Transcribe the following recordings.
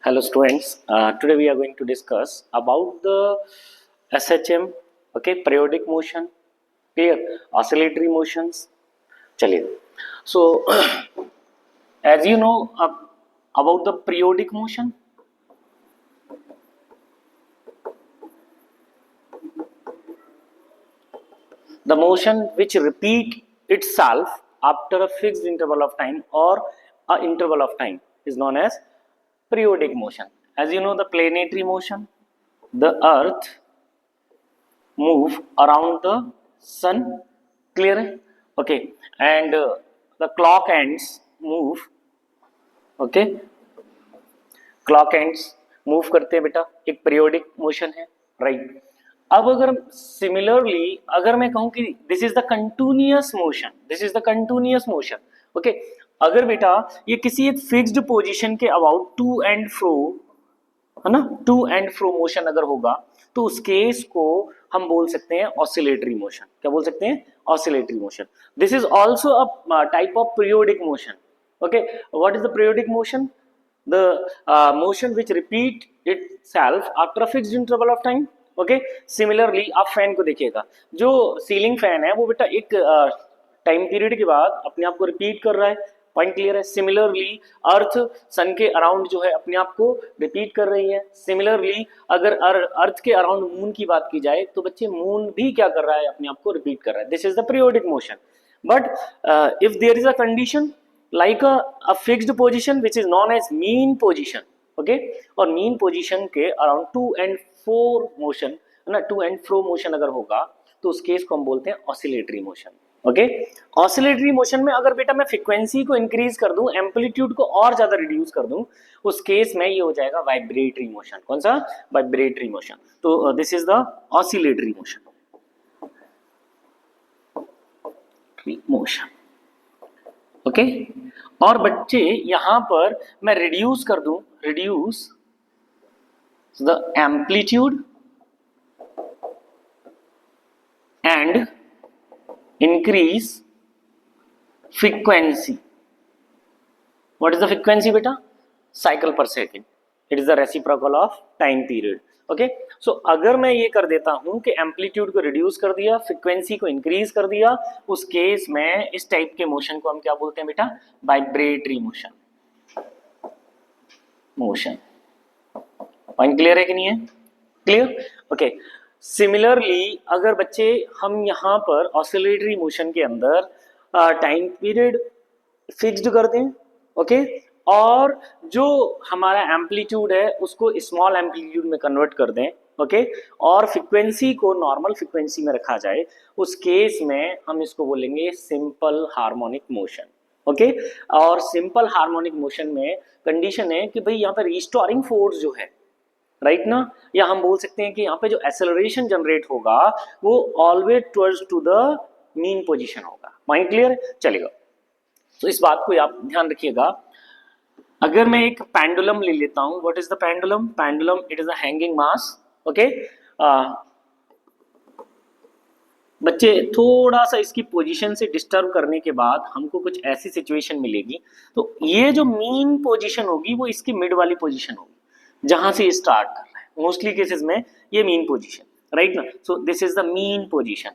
Hello students, today we are going to discuss about the SHM, okay, periodic motion, clear, oscillatory motions. चलिए, so as you know about the periodic motion, the motion which repeat itself after a fixed interval of time or a interval of time is known as periodic motion. As you know, the planetary motion, the earth move around the sun, clear है? Okay, and the clock ends move, okay, clock ends move करते हैं बेटा, एक periodic motion है, right? अब अगर similarly अगर मैं कहूं कि this is the continuous motion, this is the continuous motion, okay, अगर बेटा ये किसी एक फिक्स्ड पोजीशन के अबाउट टू एंड फ्रो, है ना, टू एंड फ्रो मोशन अगर होगा तो उस केस को हम बोल सकते हैं ऑसिलेटरी मोशन. क्या बोल सकते हैं? Oscillatory motion. This is also a type of periodic motion. Okay, what is the periodic motion? The motion which repeat itself after a fixed interval of time. Okay, similarly आप fan को देखिएगा, जो ceiling fan है वो बेटा एक time period के बाद अपने आप को रिपीट कर रहा है. पॉइंट क्लियर है? सिमिलरली अर्थ सन के अराउंड जो है अपने आप को रिपीट कर रही है. सिमिलरली अगर अर्थ के अराउंड मून की बात की जाए तो बच्चे मून भी क्या कर रहा है? अपने आप को रिपीट कर रहा है. This is the periodic motion. But if there is a condition like a fixed position which is known as mean position, okay, और मीन पोजीशन के around to and fro motion, है ना, टू एंड फ्रो मोशन अगर होगा तो उस case को हम बोलते हैं oscillatory motion. Okay, oscillatory motion में अगर बेटा मैं फ्रीक्वेंसी को इंक्रीज कर दूं, एम्पलीट्यूड को और ज्यादा रिड्यूस कर दूं, उस केस में ये हो जाएगा वाइब्रेटरी मोशन. कौन सा? Vibratory motion. तो this is the oscillatory motion. Motion, okay. और बच्चे यहां पर मैं रिड्यूस कर दूं, reduce the amplitude and increase frequency. What is the frequency beta? Cycle per second. It is the reciprocal of time period. Okay, so अगर मैं ये कर देता हूं कि एम्पलीट्यूड को रिड्यूस कर दिया, फ्रीक्वेंसी को इंक्रीज कर दिया, उस केस में इस टाइप के मोशन को हम क्या बोलते हैं बेटा? Vibratory motion. Motion. Point clear है कि नहीं है? क्लियर? ओके. सिमिलरली अगर बच्चे हम यहाँ पर ऑसिलेटरी मोशन के अंदर टाइम पीरियड फिक्स्ड कर दें, ओके, और जो हमारा एम्पलीट्यूड है उसको स्मॉल एम्पलीट्यूड में कन्वर्ट कर दें, ओके, और फ्रीक्वेंसी को नॉर्मल फ्रीक्वेंसी में रखा जाए, उस केस में हम इसको बोलेंगे सिंपल हार्मोनिक मोशन. ओके, और सिंपल हार्मोनिक मोशन में कंडीशन है कि भाई यहाँ पर रिस्टोरिंग फोर्स जो है, राइट ना, या हम बोल सकते हैं कि यहाँ पे जो एक्सेलरेशन जनरेट होगा वो always towards to the mean position होगा. Point clear? चलेगा. तो इस बात को आप ध्यान रखिएगा. अगर मैं एक पेंडुलम ले लेता हूं, what is the pendulum? Pendulum it is a hanging mass. Okay, बच्चे थोड़ा सा इसकी पोजीशन से डिस्टर्ब करने के बाद हमको कुछ ऐसी सिचुएशन मिलेगी, तो ये जो मीन पोजीशन होगी वो इसकी मिड वाली पोजीशन होगी जहां से स्टार्ट कर रहा है. मोस्टली केसेस में ये मीन पोजीशन, राइट ना. So this is the mean position.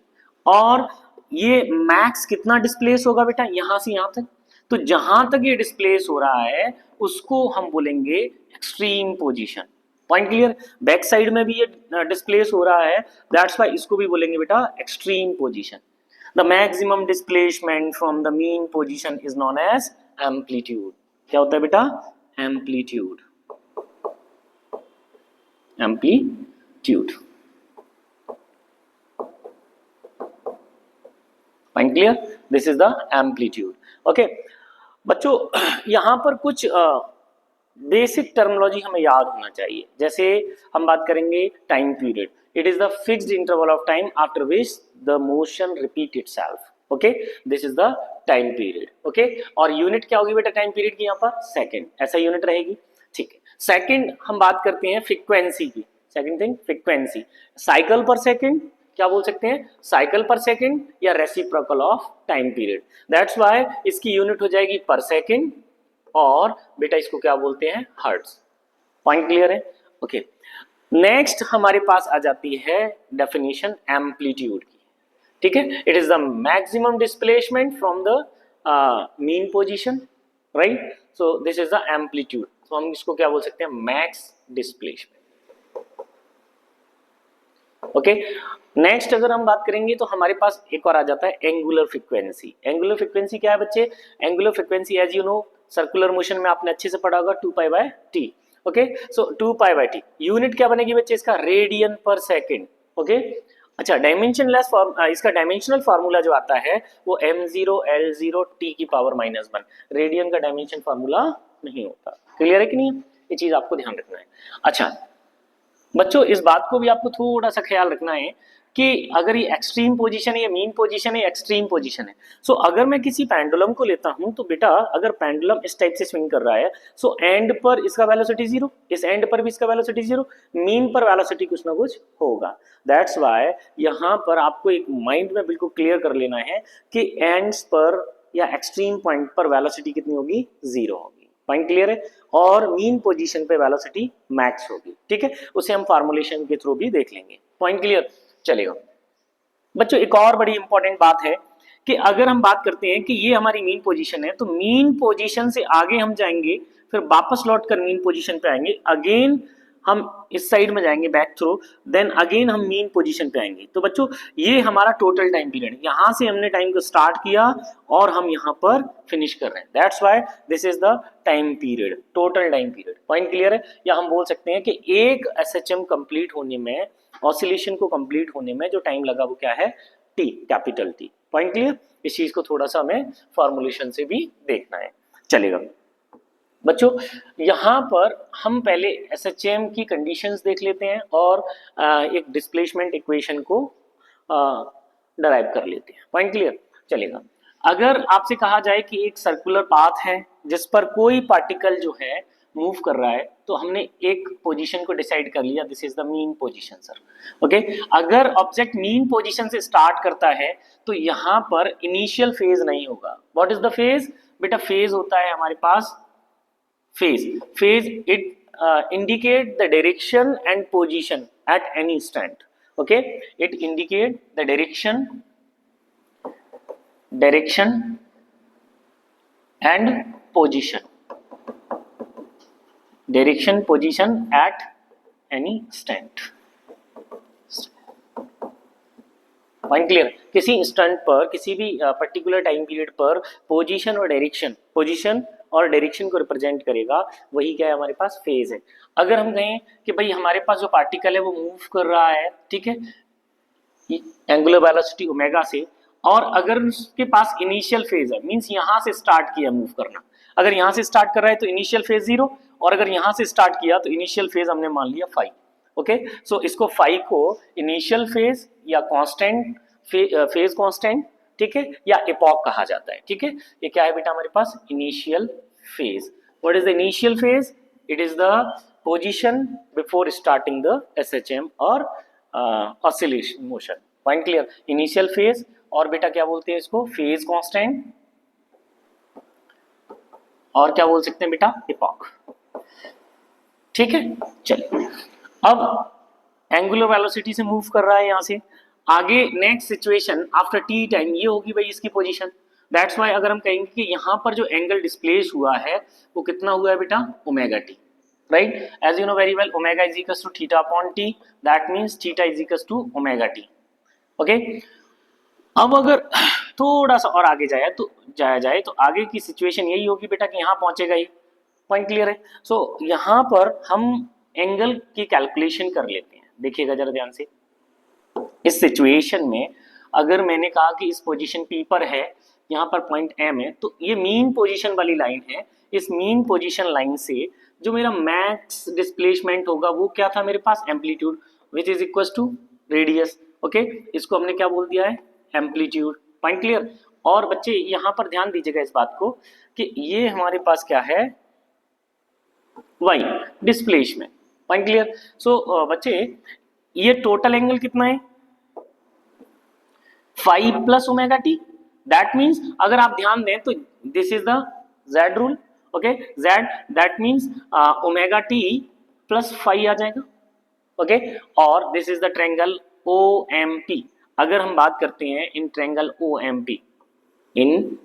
और ये मैक्स कितना डिस्प्लेस होगा बेटा? यहां से यहां तक. तो जहां तक ये डिस्प्लेस हो रहा है उसको हम बोलेंगे extreme position. Point clear? Back side में भी ये डिस्प्लेस हो रहा है, दैट्स व्हाई इसको भी बोलेंगे बेटा extreme position. The maximum displacement from the mean position is known as amplitude. क्या होता है बेटा? Amplitude. Amplitude. Point clear? This is the amplitude. Okay बच्चों, यहां पर कुछ बेसिक टर्मिनोलॉजी हमें याद होना चाहिए. जैसे हम बात करेंगे time period. It is the fixed interval of time after which the motion repeat itself. Okay, this is the time period. Okay, और यूनिट क्या होगी बेटा टाइम पीरियड की? यहाँ पर सेकेंड, ऐसा यूनिट रहेगी. ठीक है. सेकेंड हम बात करते हैं फ्रीक्वेंसी की. सेकेंड थिंग फ्रीक्वेंसी, साइकिल पर सेकेंड. क्या बोल सकते हैं? साइकिल पर सेकेंड या reciprocal of time period. That's why इसकी यूनिट हो जाएगी पर सेकेंड, और बेटा इसको क्या बोलते हैं? हर्ट्ज. पॉइंट क्लियर है? ओके, नेक्स्ट हमारे पास आ जाती है डेफिनेशन एम्पलीट्यूड की, ठीक है। It is the maximum displacement from the mean position, right. So this is the amplitude, तो हम इसको क्या बोल सकते हैं, मैक्स डिस्प्लेसमेंट। ओके, नेक्स्ट अगर हम बात करेंगे तो हमारे पास एक और आ जाता है एंगुलर फ्रीक्वेंसी। एंगुलर फ्रीक्वेंसी क्या है बच्चे? Angular frequency as you know circular motion में आपने अच्छे से पढ़ा होगा 2π/t। ओके, सो 2π/t यूनिट क्या बनेगी बच्चे इसका? रेडियन पर सेकेंड। ओके, अच्छा, डायमेंशनलेस फॉर्म, इसका डायमेंशनल फार्मूला जो आता है वो m0L0t⁻⁻1। रेडियन का डायमेंशन फार्मूला नहीं होता। क्लियर है कि नहीं? ये चीज आपको ध्यान रखना है। अच्छा बच्चों, इस बात को भी आपको थोड़ा सा ख्याल रखना है कि अगर ये एक्सट्रीम पोजीशन है, ये मीन पोजीशन है, एक्सट्रीम पोजीशन है। सो अगर मैं किसी पेंडुलम को लेता हूं तो बेटा अगर पेंडुलम इस टाइप से स्विंग कर रहा है, सो एंड पर इसका वेलोसिटी 0, इस एंड पर भी इसका वेलोसिटी 0, मीन पर वेलोसिटी कुछ ना कुछ होगा। दैट्स वाई यहां पर आपको एक माइंड में बिल्कुल क्लियर कर लेना है कि एंड्स पर या एक्सट्रीम पॉइंट पर वेलोसिटी कितनी होगी? 0 होगी। पॉइंट क्लियर है? और मीन पोजीशन पे वेलोसिटी मैक्स होगी, ठीक है। उसे हम फार्मूलेशन के थ्रू भी देख लेंगे। Point clear? चलेगा बच्चों, एक और बड़ी इंपॉर्टेंट बात है कि अगर हम बात करते हैं कि ये हमारी मीन पोजीशन है, तो मीन पोजीशन से आगे हम जाएंगे, फिर वापस लौट कर मीन पोजीशन पे आएंगे, अगेन हम इस साइड में जाएंगे बैक थ्रू, देन अगेन हम मीन पोजीशन पे आएंगे। तो बच्चों ये हमारा टोटल टाइम पीरियड, यहां से हमने टाइम को स्टार्ट किया और हम यहां पर फिनिश कर रहे हैं। That's why this is the time period, total time period. Point clear है? या हम बोल सकते हैं कि एक एसएचएम कंप्लीट होने में, ऑसिलेशन को कंप्लीट होने में जो टाइम लगा वो क्या है? T, capital T. Point clear? इस चीज को थोड़ा सा हमें फॉर्मुलेशन से भी देखना है। चलेगा बच्चों, यहां पर हम पहले एसएचएम की कंडीशंस देख लेते हैं और एक डिस्प्लेसमेंट इक्वेशन को डराइव कर लेते हैं। Point clear? चलेगा। अगर आपसे कहा जाए कि एक सर्कुलर पाथ है जिस पर कोई पार्टिकल जो है मूव कर रहा है, तो हमने एक पोजीशन को डिसाइड कर लिया, this is the mean position sir. Okay, अगर ऑब्जेक्ट मीन पोजीशन से स्टार्ट करता है तो यहां पर इनिशियल फेज नहीं होगा। What is the phase? बेटा फेज होता है हमारे पास phase it indicate the direction and position at any instant. Okay, it indicate the direction and position at any instant. Point clear? किसी इंस्टेंट पर, किसी भी पर्टिकुलर टाइम पीरियड पर position और डायरेक्शन को रिप्रेजेंट करेगा, वही क्या है हमारे पास? फेज है। अगर हम कहें कि भाई हमारे पास जो पार्टिकल है वो मूव कर रहा है, ठीक है, एंगुलर वेलोसिटी ओमेगा से, और अगर उसके पास इनिशियल फेज है, मींस यहां से स्टार्ट किया मूव करना, अगर यहां से स्टार्ट कर रहा है तो इनिशियल फेज 0, और अगर यहां से स्टार्ट किया तो इनिशियल फेज हमने मान लिया 5। ओके, सो इसको 5 को इनिशियल फेज या कांस्टेंट फेज कांस्टेंट, ठीक है, या एपॉक कहा जाता है। ठीक है, ये क्या है बेटा हमारे पास? Initial phase. What is the initial phase? It is the position before starting the SHM और oscillation motion. Point clear? Initial phase, और बेटा क्या बोलते हैं इसको? फेज कांस्टेंट, और क्या बोल सकते हैं बेटा? एपॉक। ठीक है, चलिए अब एंगुलर वेलोसिटी से मूव कर रहा है यहां से आगे। Next situation after T time ये होगी भाई इसकी पोजीशन। दैट्स वाई अगर हम कहेंगे कि यहां पर जो एंगल डिस्प्लेस हुआ है वो कितना हुआ है बेटा? Omega t, right? As you know very well, omega is equals to theta upon t, that means theta is equals to omega T. Okay, अब अगर थोड़ा सा और आगे जाया जाए तो आगे की सिचुएशन यही होगी बेटा कि यहां पहुंचेगा ही। पॉइंट क्लियर है? सो यहां पर हम एंगल की कैलकुलेशन कर लेते हैं। देखिएगा जरा ध्यान से, इस सिचुएशन में अगर मैंने कहा कि इस पोजीशन P पर है, यहाँ पर पॉइंट M है, तो ये मीन पोजीशन वाली लाइन है। इस मीन पोजीशन लाइन से जो मेरा मैक्स डिस्प्लेसमेंट होगा वो क्या था मेरे पास? Amplitude, which is equal to radius. Okay, इसको हमने क्या बोल दिया है? एम्पलीट्यूड। Point clear? और बच्चे यहाँ पर ध्यान दीजिएगा इस बात को कि ये हमारे पास क्या है? y displacement. Point clear? So बच्चे ये टोटल एंगल कितना है? 5 plus omega T. That means अगर आप ध्यान दें तो this is the z rule. Okay, z that means omega T plus five आ जाएगा, ओके। और this is the triangle OMP। अगर हम बात करते हैं in triangle OMP, in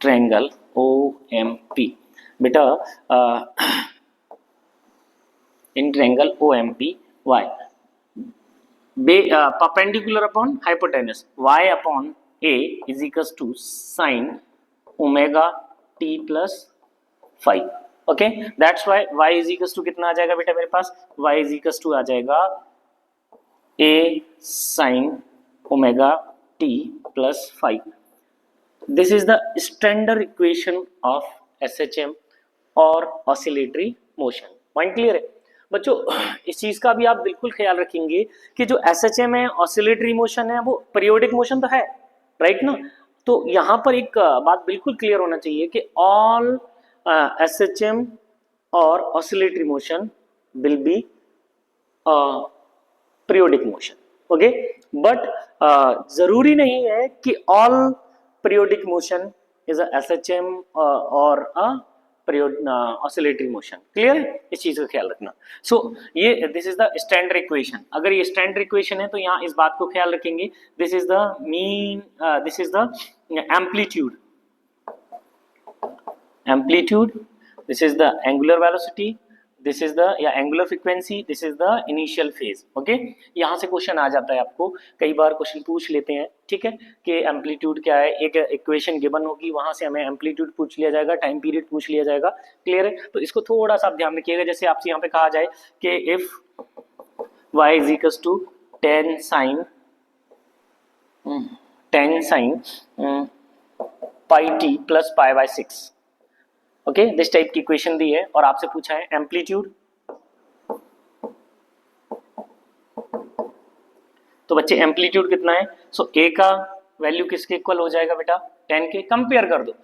triangle OMP, बेटा in triangle OMP y perpendicular upon hypotenuse y upon a is equals to sin omega t plus phi, okay. That's why y is equals to कितना आ जाएगा बेटा मेरे पास, y is equals to आ जाएगा a sin omega t plus phi। This is the standard equation of SHM और oscillatory motion. Point clear है बच्चों? इस चीज का भी आप बिल्कुल ख्याल रखेंगे कि जो SHM है, ऑसिलेटरी मोशन है, वो पीरियोडिक मोशन तो है, राइट ना। तो यहाँ पर एक बात बिल्कुल क्लियर होना चाहिए कि ऑल SHM और oscillatory motion will be periodic motion, okay. But जरूरी नहीं है कि all periodic motion is a SHM और अ ऑसिलेटरी मोशन। क्लियर है? इस चीज का ख्याल रखना। सो ये this is the standard equation. अगर ये स्टैंडर्ड इक्वेशन है तो यहाँ इस बात को ख्याल रखेंगे, this is the mean, this is the amplitude, this is the angular velocity, this is the या angular frequency, this is the initial phase, okay. यहाँ से क्वेश्चन आ जाता है, आपको कई बार क्वेश्चन पूछ लेते हैं, ठीक है, कि एम्पलीट्यूड क्या है। एक इक्वेशन गिवन होगी, वहां से हमें एम्पलीट्यूड पूछ लिया जाएगा, टाइम पीरियड पूछ लिया जाएगा। क्लियर है? तो इसको थोड़ा सा आप ध्यान रखिएगा। जैसे आपसे यहाँ पे कहा जाए कि if y is equals to 10 sin pi t plus pi by 6, okay, this type की इक्वेशन दी है और आपसे पूछा है एम्पलीट्यूड। तो बच्चे एम्पलीट्यूड कितना है? सो ए का वैल्यू किसके इक्वल हो जाएगा बेटा? 10 के। कंपेयर कर दो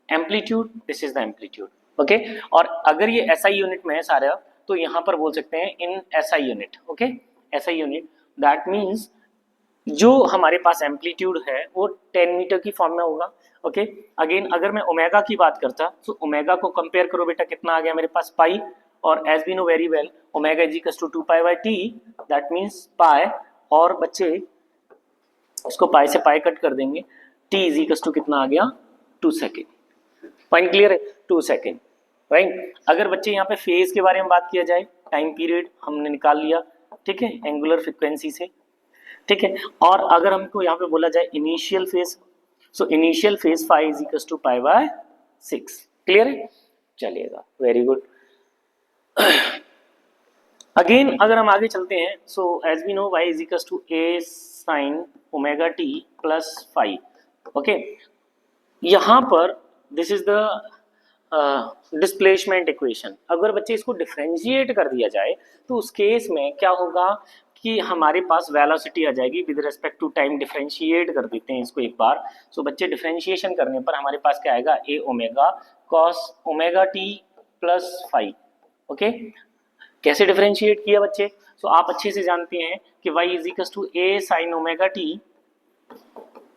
amplitude, this is the amplitude, okay. और अगर ये SI यूनिट में है सारा, तो यहाँ पर बोल सकते हैं इन SI unit, okay, SI unit. That means जो हमारे पास एम्पलीट्यूड है वो 10 मीटर की फॉर्म में होगा, ओके। अगेन अगर मैं ओमेगा की बात करता, तो ओमेगा को कंपेयर करो बेटा, कितना आ गया मेरे पास? पाई। और as we know very well omega is equals to 2 pi by t, that means pi. और बच्चे इसको पाई से पाई कट कर देंगे, टी इज इक्वल्स टू कितना आ गया? 2 सेकेंड। पॉइंट क्लियर है? 2 सेकेंड, राइट। अगर बच्चे यहाँ पे फेज के बारे में बात किया जाए, टाइम पीरियड हमने निकाल लिया, ठीक है, एंगुलर फ्रिक्वेंसी से, ठीक है। और अगर हमको यहाँ पे बोला जाए initial phase, so initial phase 5 is equals to pi by 6। Clear है? चलिएगा, वेरी गुड। अगेन अगर हम आगे चलते हैं, so as we know y is equals to a sin omega t plus 5, okay. यहाँ पर this is the displacement equation. अगर बच्चे इसको डिफरेंशिएट कर दिया जाए तो उस केस में क्या होगा कि हमारे पास वेलोसिटी आ जाएगी with respect to time. Differentiate कर देते हैं इसको एक बार। सो बच्चे डिफरेंशिएशन करने पर हमारे पास क्या आएगा? A omega cos omega T plus 5, okay. कैसे डिफरेंशिएट किया बच्चे? सो आप अच्छे से जानते हैं कि y is equals to a sin omega T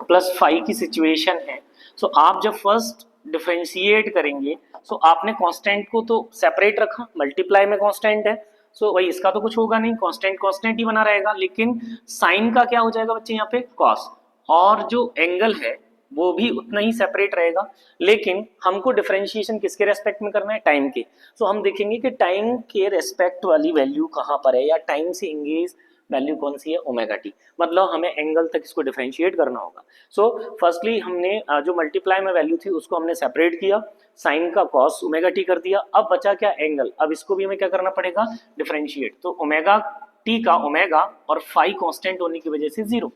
plus 5 की सिचुएशन है। सो आप जब फर्स्ट डिफरेंशिएट करेंगे, सो आपने कांस्टेंट को तो सेपरेट रखा, मल्टीप्लाई में कांस्टेंट है, सो भाई इसका तो कुछ होगा नहीं, कांस्टेंट कांस्टेंट ही बना रहेगा। लेकिन साइन का क्या हो जाएगा बच्चे यहाँ पे? कॉस। और जो एंगल है वो भी उतना ही सेपरेट रहेगा। लेकिन हमको डिफरेंशिएशन किसके रेस्पेक्ट में करना है? टाइम के। सो हम देखेंगे कि टाइम के रेस्पेक्ट वाली वैल्यू कहाँ पर है, या टाइम से इंगेज वैल्यू कौन सी है? Omega T. मतलब हमें एंगल तक इसको डिफरेंशिएट करना होगा। सो फर्स्टली हमने जो मल्टीप्लाई में वैल्यू थी उसको हमने सेपरेट किया, साइन का कॉस ओमेगा टी कर दिया। अब बचा क्या? एंगल। अब इसको भी हमें क्या करना पड़ेगा? डिफरेंशिएट। तो ओमेगा टी का ओमेगा और फाई कांस्टेंट होने की वजह से 0,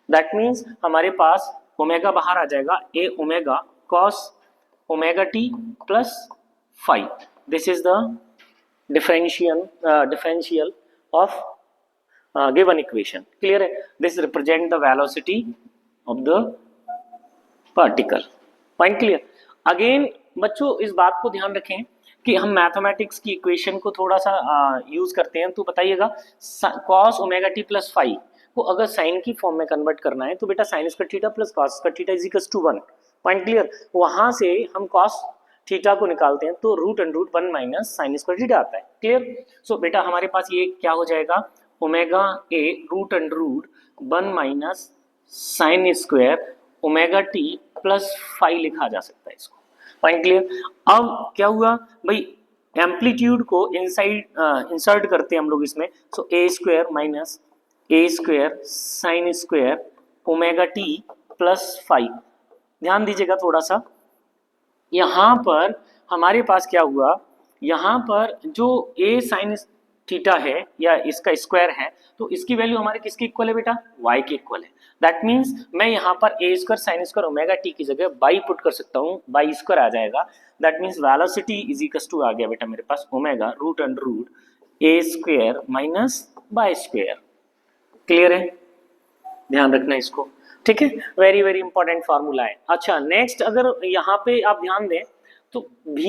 दैट मीन्स हमारे पास ओमेगा बाहर आ जाएगा, A omega cos omega T plus 5। This is the differential of given equation. Clear है? This represent the velocity of the particle. Point clear? Again बच्चों इस बात को ध्यान रखें कि हम मैथमेटिक्स की इक्वेशन को थोड़ा सा यूज करते हैं। तो बताइएगा cos ओमेगा टी प्लस 5 को अगर साइन की फॉर्म में कन्वर्ट करना है तो बेटा sine square theta plus cos square theta is equals to 1। Point clear? वहां से हम cos थीटा को निकालते हैं तो root under root 1 minus sine square theta आता है। क्लियर? सो बेटा हमारे पास ये क्या हो जाएगा, omega a root under root 1 minus sine square omega T plus 5 लिखा जा सकता है इसको। Point clear? अब क्या हुआ भाई, एम्पलीट्यूड को इनसाइड इंसर्ट करते हैं हम लोग इसमें। So A square minus A square sine square omega T plus 5। ध्यान दीजिएगा थोड़ा सा, यहाँ पर हमारे पास क्या हुआ, यहाँ पर जो ए साइन थीटा है या इसका स्क्वायर है, तो इसकी वैल्यू हमारे किसके इक्वल है बेटा, y के इक्वल है। दैट मीन्स मैं यहाँ पर A square sine square omega T की जगह बाई पुट कर सकता हूँ, बाई स्क्वायर आ जाएगा। That means velocity is equal to आ गया बेटा मेरे पास omega root under root A square minus y square. Clear है? ध्यान रखना इसको, ठीक है, वेरी वेरी इंपॉर्टेंट फॉर्मूला है। अच्छा नेक्स्ट, अगर यहाँ पे आप ध्यान दें तो v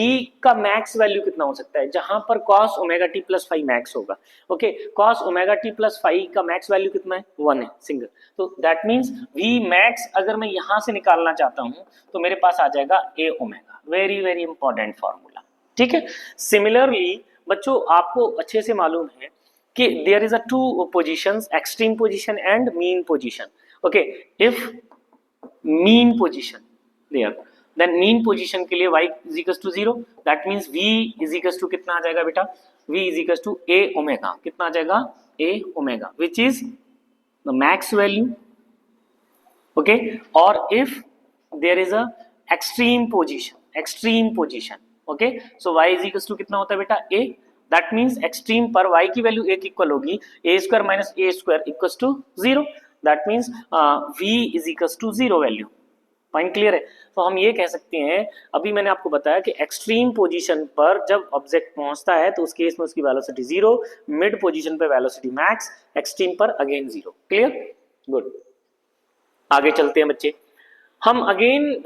का मैक्स वैल्यू कितना हो सकता है, जहां पर cos omega T plus 5 max okay. ओके, cos ओमेगा टी प्लस 5 का मैक्स वैल्यू कितना है, 1 है सिंगल। तो दैट मीन्स v मैक्स अगर मैं यहां से निकालना चाहता हूं तो मेरे पास आ जाएगा a omega. Very very important formula, ठीक है। सिमिलरली बच्चों आपको अच्छे से मालूम है कि there is a two positions, extreme position and mean position. Okay, if mean position there, then mean position के लिए y is equal to 0। That means v is equal to कितना आ जाएगा बेटा, v is equal to a omega. कितना आ जाएगा, a omega, which is the max value. Okay, और if there is a extreme position, okay, so y is equal to कितना होता है बेटा, a। दैट मीन्स एक्सट्रीम पर y की वैल्यू a की इक्वल होगी, a square minus a square equal to 0। That means v is equal to 0 value. Point clear है? तो हम ये कह सकते हैं, अभी मैंने आपको बताया कि एक्सट्रीम पोजीशन पर जब ऑब्जेक्ट पहुंचता है तो उस केस में उसकी वेलोसिटी 0, मिड पोजीशन पे वेलोसिटी मैक्स, एक्सट्रीम पर अगेन 0। क्लियर? गुड, आगे चलते हैं बच्चे। हम अगेन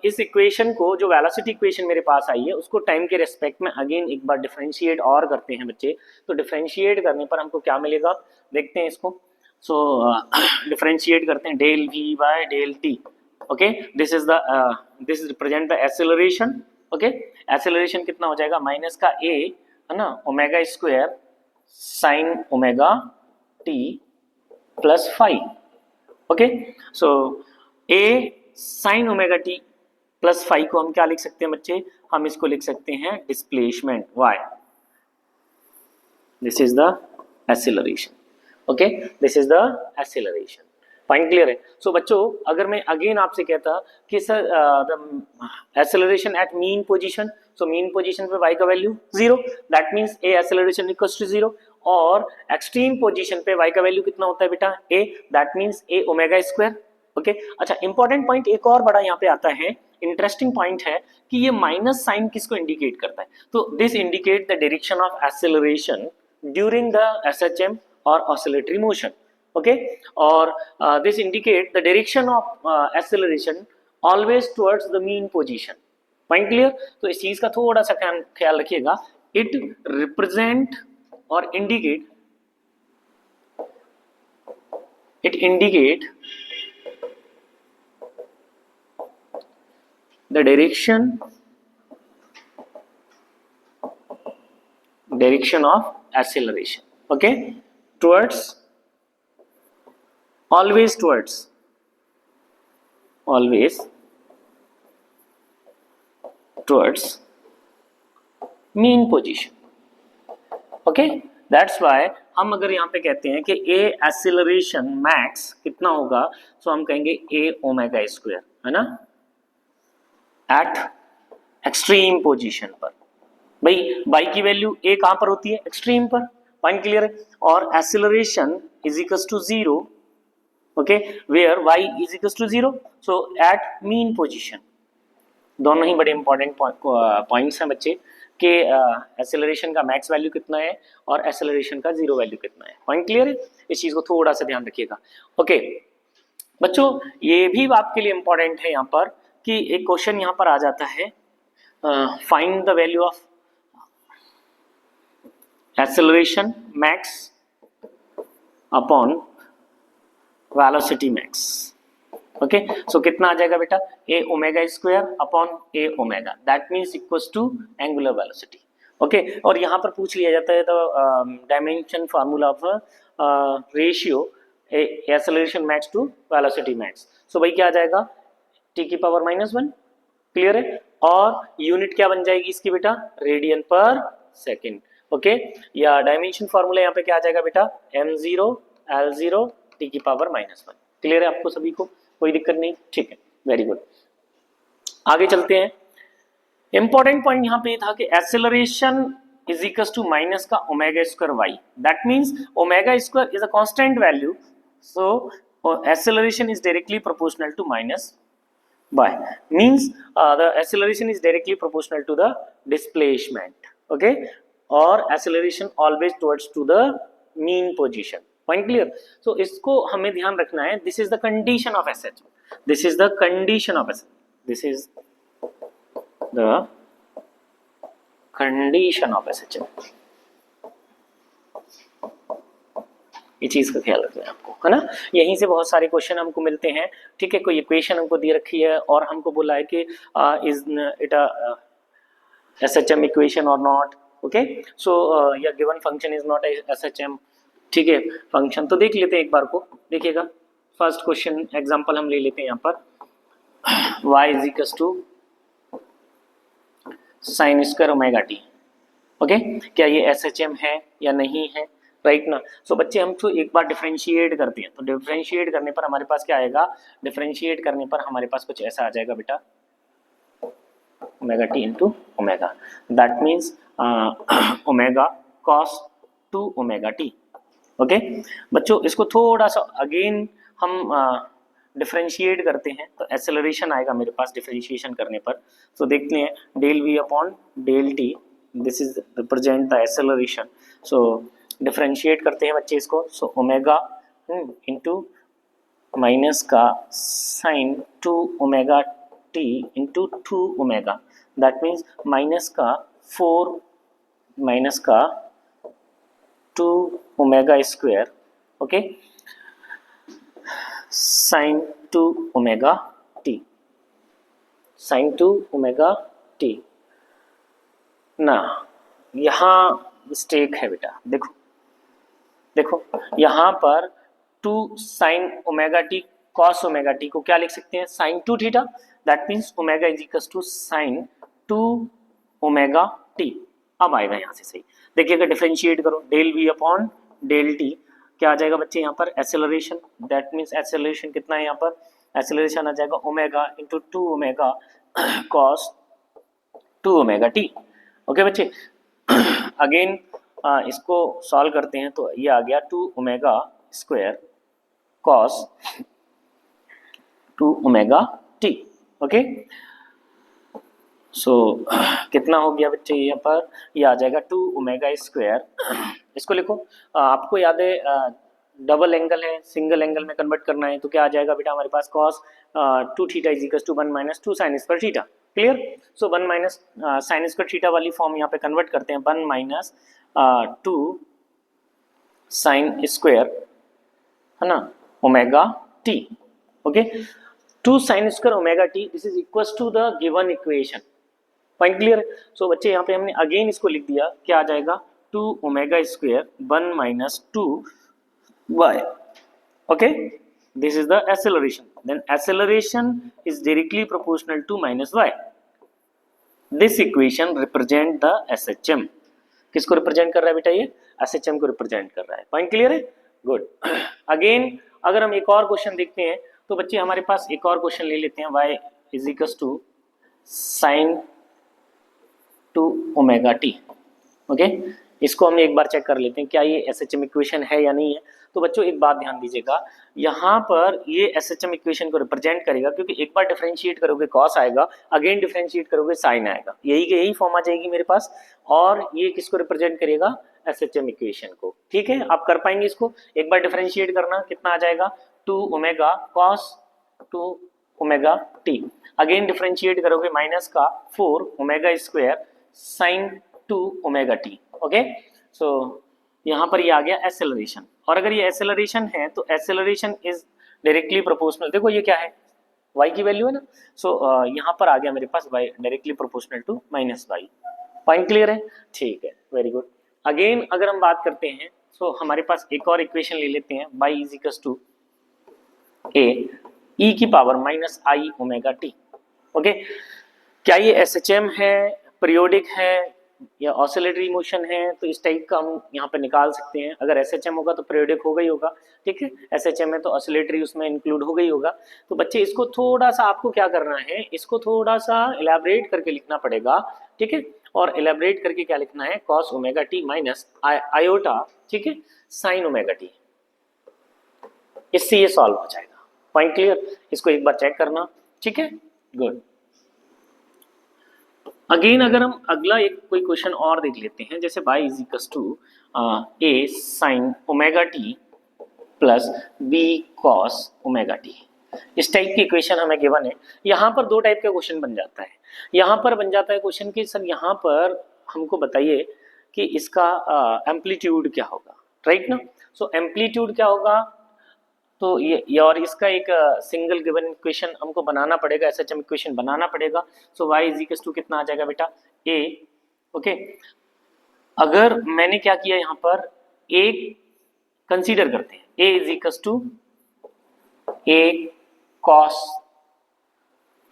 इस इक्वेशन को, जो वेलोसिटी इक्वेशन मेरे पास आई है, उसको टाइम के रेस्पेक्ट में अगेन एक बार डिफरेंशिएट और करते हैं बच्चे। तो डिफरेंशिएट करने पर हमको क्या मिलेगा, देखते हैं इसको। सो डिफरेंशिएट करते हैं, del v by del t. Okay, this is represent the acceleration. Okay, acceleration कितना हो जाएगा, माइनस का a है ना, omega square sine omega T plus 5। Okay, so a sine omega T plus 5 को हम क्या लिख सकते हैं बच्चे, हम इसको लिख सकते हैं displacement y। This is the acceleration. Okay, this is the acceleration. Point clear है? सो बच्चों अगर मैं अगेन आपसे कहता कि sir acceleration at mean position, so mean position पे y का value 0, that means a acceleration equals to 0। और एक्सट्रीम पोजीशन पे y का वैल्यू कितना होता है बेटा, a, that means a omega square. Okay, अच्छा इंपॉर्टेंट पॉइंट एक और बड़ा यहाँ पे आता है, इंटरेस्टिंग पॉइंट है कि ये माइनस साइन किसको इंडिकेट करता है, तो this indicate the direction of acceleration during the SHM और oscillatory motion. okay, or this indicate the direction of acceleration always towards the mean position। Point clear? तो इस चीज का थोड़ा सा ख्याल रखिएगा। इट रिप्रेजेंट और indicate the direction of acceleration, okay, always towards mean position। Okay, that's why हम अगर यहाँ पे कहते हैं कि a एक्सेलरेशन मैक्स कितना होगा, तो हम कहेंगे a ओमेगा स्क्वायर, है ना, एट एक्सट्रीम पोजीशन पर। भाई y की वैल्यू a कहां पर होती है, एक्सट्रीम पर। पॉइंट क्लियर है? और acceleration is equal to 0, okay, where y is equal to 0, so at mean position. दोनों ही बड़े इंपॉर्टेंट पॉइंट्स हैं बच्चे कि एक्सेलरेशन का मैक्स वैल्यू कितना है और एक्सेलरेशन का 0 वैल्यू कितना है। पॉइंट क्लियर है? इस चीज को थोड़ा सा ध्यान रखिएगा। ओके बच्चों, ये भी आपके लिए इंपॉर्टेंट है यहाँ पर कि एक क्वेश्चन यहाँ पर आ जाता है, find the value of acceleration max upon velocity max. Okay so कितना आ जाएगा बेटा, A omega square upon A omega, that means equals to angular velocity. Okay और यहाँ पर पूछ लिया जाता है the dimension formula of ratio acceleration max to velocity max. So भाई क्या आ जाएगा, टी की पावर -1, क्लियर है। और यूनिट क्या बन जाएगी इसकी बेटा, रेडियन पर सेकेंड। ओके या डायमेंशन फार्मूला यहाँ पे क्या आ जाएगा बेटा, m0 l0 टी की पावर -1। क्लियर है आपको सभी को, कोई दिक्कत नहीं, ठीक है, वेरी गुड। आगे चलते हैं। इंपॉर्टेंट पॉइंट यहाँ पे था कि acceleration is equal to minus का omega square y, that means omega square is a constant value, so acceleration is directly proportional to minus by means the acceleration is directly proportional to the displacement, okay, or acceleration always towards to the mean position, point clear। so इसको हमें ध्यान रखना है, this is the condition of SHM, this is the condition of SHM, this is the condition of SHM, ये चीज का ख्याल रखना है आपको, है ना। यहीं से बहुत सारे क्वेश्चन हमको मिलते हैं, ठीक है। कोई इक्वेशन हमको दी रखी है और हमको बोला है कि is it a SHM equation और नॉट, ओके सो या given function is not SHM, ठीक है फंक्शन। तो देख लेते हैं एक बार को, देखिएगा फर्स्ट क्वेश्चन एग्जांपल हम ले लेते हैं यहाँ पर, y is equal to sine square omega T, okay क्या ये एसएचएम है या नहीं है, राइट ना। सो बच्चे हम तो एक बार डिफरेंशिएट करते हैं, तो डिफरेंशिएट करने पर हमारे पास क्या आएगा, डिफरेंशिएट करने पर हमारे पास कुछ ऐसा आ जाएगा बेटा, omega t into omega, that means omega cos two omega T. Okay बच्चों इसको थोड़ा सा अगेन हम डिफरेंशिएट करते हैं तो एक्सेलरेशन आएगा मेरे पास डिफरेंशिएशन करने पर। तो देखते हैं del v upon del t, this is represent the acceleration. So differentiate करते हैं बच्चे इसको, सो ओमेगा इंटू माइनस का sine 2 omega t into 2 omega, that means minus का 4 माइनस का 2 omega square, okay sine 2 omega t, sine 2 omega t ना, यहाँ mistake है बेटा, देखो देखो यहाँ पर 2 sine omega t cos omega t को क्या लिख सकते हैं, sine 2 theta, that means omega is equal to sine 2 omega t. अब आएगा यहाँ से सही, देखिएगा डिफरेंशिएट करो, del v upon del t क्या आ जाएगा बच्चे यहाँ पर, एक्सेलरेशन, दैट मीन्स एक्सेलरेशन कितना है यहाँ पर, एक्सेलरेशन आ जाएगा omega into 2 omega cos 2 omega T. Okay बच्चे अगेन इसको सॉल्व करते हैं तो ये आ गया 2 omega square cos 2 omega T. Okay so कितना हो गया बच्चे यहाँ पर, ये आ जाएगा 2 ओमेगा स्क्वायर, इसको लिखो, आपको याद है डबल एंगल है, सिंगल एंगल में कन्वर्ट करना है तो क्या आ जाएगा बेटा हमारे पास, cos 2 theta is equal to 1 minus 2 sine square theta, clear. So 1 minus sine square theta वाली फॉर्म यहाँ पे कन्वर्ट करते हैं, 1 माइनस 2 साइन स्क्वायर, है ना, omega T, okay 2 sine square omega T, this is equal to the given equation, point clear. So बच्चे यहाँ पे हमने अगेन इसको लिख दिया, क्या आ जाएगा 2 omega square 1 minus 2 y, okay this is the acceleration, then acceleration is directly proportional to minus y, this equation represent the SHM, किसको रिप्रेजेंट कर रहा है बेटा, ये SHM को रिप्रेजेंट कर रहा है, पॉइंट क्लियर है, गुड। अगेन अगर हम एक और क्वेश्चन देखते हैं तो बच्चे हमारे पास एक और क्वेश्चन ले लेते हैं, y is equal to sine 2 omega T, okay इसको हम एक बार चेक कर लेते हैं क्या ये SHM इक्वेशन है या नहीं है। तो बच्चों एक बात ध्यान दीजिएगा, यहाँ पर ये SHM इक्वेशन को रिप्रेजेंट करेगा क्योंकि एक बार डिफरेंशिएट करोगे कॉस आएगा, अगेन डिफरेंशिएट करोगे साइन आएगा, यही के यही फॉर्म आ जाएगी मेरे पास, और ये किसको रिप्रेजेंट करेगा, SHM इक्वेशन को, ठीक है। आप कर पाएंगे इसको, एक बार डिफरेंशिएट करना कितना आ जाएगा 2 omega cos 2 omega T, again differentiate करोगे माइनस का 4 omega square sign 2 omega T, okay so यहाँ पर ये आ गया एक्सेलरेशन, और अगर ये एक्सेलरेशन है तो एक्सेलरेशन इज डायरेक्टली प्रोपोर्शनल, देखो ये क्या है y की वैल्यू है ना, सो यहाँ पर आ गया मेरे पास y directly proportional to minus y. Point clear है? ठीक है, वेरी गुड। अगेन अगर हम बात करते हैं सो हमारे पास एक और इक्वेशन ले लेते हैं, y is equal to a e की power minus i omega T. Okay, क्या ये एसएचएम है, पीरियोडिक है या ऑसिलेटरी मोशन है? तो इस टाइप का हम यहाँ पे निकाल सकते हैं। अगर एसएचएम होगा तो पीरियोडिक होगा ही होगा, ठीक है। एसएचएम है तो ऑसिलेटरी उसमें इंक्लूड हो गई होगा। तो बच्चे इसको थोड़ा सा आपको क्या करना है, इसको थोड़ा सा इलेबरेट करके लिखना पड़ेगा, ठीक है। और इलेबरेट करके क्या लिखना है, cos omega T minus iota, ठीक है, साइन ओमेगा टी। इससे ये सॉल्व हो जाएगा। Point clear? इसको एक बार चेक करना, ठीक है, गुड। अगेन अगर हम अगला एक कोई क्वेश्चन और देख लेते हैं, जैसे y is equal to a sine omega T plus b cos omega t. इस टाइप की इक्वेशन हमें गिवन है। यहाँ पर दो टाइप का क्वेश्चन बन जाता है। यहाँ पर बन जाता है क्वेश्चन कि सर यहाँ पर हमको बताइए कि इसका एम्पलीट्यूड क्या होगा, राइट ना। सो एम्पलीट्यूड क्या होगा, तो ये और इसका एक सिंगल गिवन इक्वेशन हमको बनाना पड़ेगा, एसएचएम इक्वेशन बनाना पड़ेगा। सो y इज इक्वल टू कितना आ जाएगा बेटा, a। ओके, अगर मैंने क्या किया यहाँ पर, a कंसीडर करते हैं, a is equal to a cos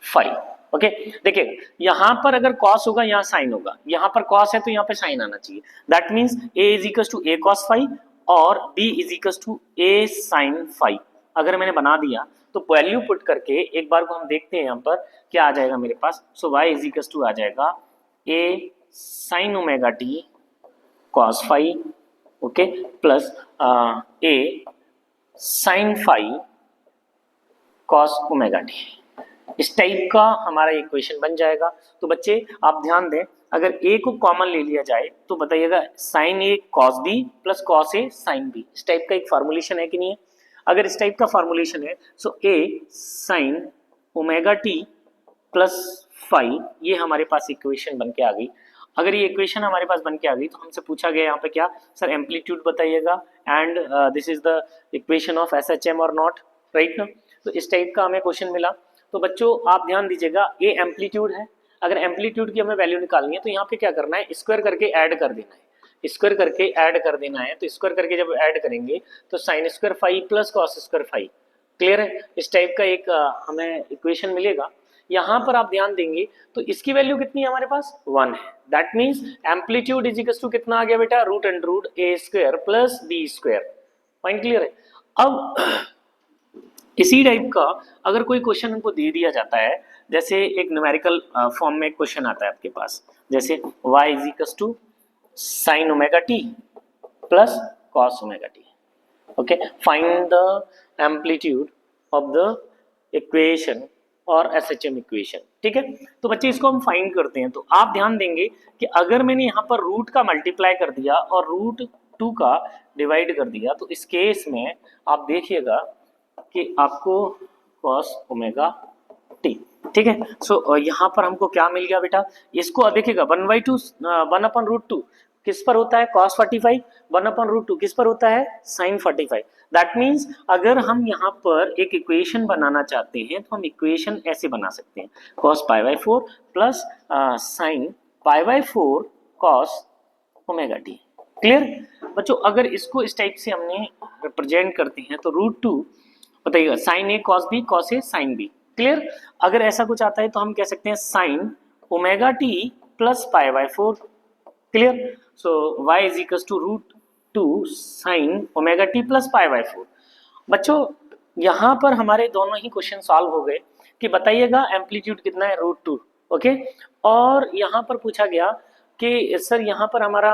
phi. Okay, देखिए यहाँ पर अगर cos होगा यहाँ साइन होगा, यहाँ पर cos है तो यहाँ पे साइन आना चाहिए। That means a is equal to a cos phi और b is equal to a sin phi. अगर मैंने बना दिया तो वैल्यू पुट करके एक बार को हम देखते हैं यहाँ पर क्या आ जाएगा मेरे पास। सो y इज इक्वल टू आ जाएगा a sin omega t cos phi, okay, plus a sin five cos omega t। इस टाइप का हमारा इक्वेशन बन जाएगा। तो बच्चे आप ध्यान दें, अगर a को कॉमन ले लिया जाए तो बताइएगा sine a cos b plus cos a sin b। इस टाइप का एक फॉर्मुलेशन है कि नहीं है? अगर इस टाइप का फॉर्मुलेशन है सो a sin omega t plus five, ये हमारे पास इक्वेशन बन के आ गई। अगर ये इक्वेशन हमारे पास बन के आ गई तो हमसे पूछा गया यहाँ पे क्या, सर एम्पलीट्यूड बताइएगा and this is the equation of SHM और नॉट, राइट ना। तो इस टाइप का हमें क्वेश्चन मिला। तो बच्चों आप ध्यान दीजिएगा, ये एम्पलीट्यूड है। अगर एम्पलीट्यूड की हमें वैल्यू निकालनी है तो यहाँ पे क्या करना है, स्क्वायर करके ऐड कर देना है, स्क्वायर करके ऐड कर देना है। तो स्क्वायर करके जब ऐड करेंगे तो sine square five plus cos square five. Clear है? इस टाइप का एक हमें इक्वेशन मिलेगा। यहाँ पर आप ध्यान देंगे तो इसकी वैल्यू कितनी है हमारे पास, 1 है। That means amplitude is equal to कितना आ गया बेटा, root under root A square plus B square. Point clear है? अब इसी टाइप का अगर कोई क्वेश्चन हमको दे दिया जाता है, जैसे एक न्यूमेरिकल फॉर्म में क्वेश्चन आता है आपके पास, जैसे y is equal to sine omega T plus cos omega T. Okay, find the amplitude of the equation और एसएचएम इक्वेशन। ठीक है, तो बच्चे इसको हम फाइंड करते हैं। तो आप ध्यान देंगे कि अगर मैंने यहाँ पर रूट का मल्टीप्लाई कर दिया और रूट 2 का डिवाइड कर दिया तो इस केस में आप देखिएगा कि आपको cos ओमेगा टी। ठीक है, सो यहाँ पर हमको क्या मिल गया बेटा, इसको देखिएगा 1/2 1/√2 किस पर होता है, cos 45, 1/√2 किस पर होता है, sin 45। दैट मीन्स अगर हम यहाँ पर एक इक्वेशन बनाना चाहते हैं तो हम इक्वेशन ऐसे बना सकते हैं, cos π/4 plus sin π/4 cos omega T. Clear बच्चों? अगर इसको इस टाइप से हमने रिप्रेजेंट करते हैं तो √2 बताइएगा sign A cos B cos A sine B. Clear? अगर ऐसा कुछ आता है तो हम कह सकते हैं sine omega T plus π/4। Clear? So y is equal to √2 sine omega T plus π/4। बच्चों यहाँ पर हमारे दोनों ही क्वेश्चन सॉल्व हो गए कि बताइएगा एम्पलीट्यूड कितना है, √2। ओके, और यहाँ पर पूछा गया कि सर यहाँ पर हमारा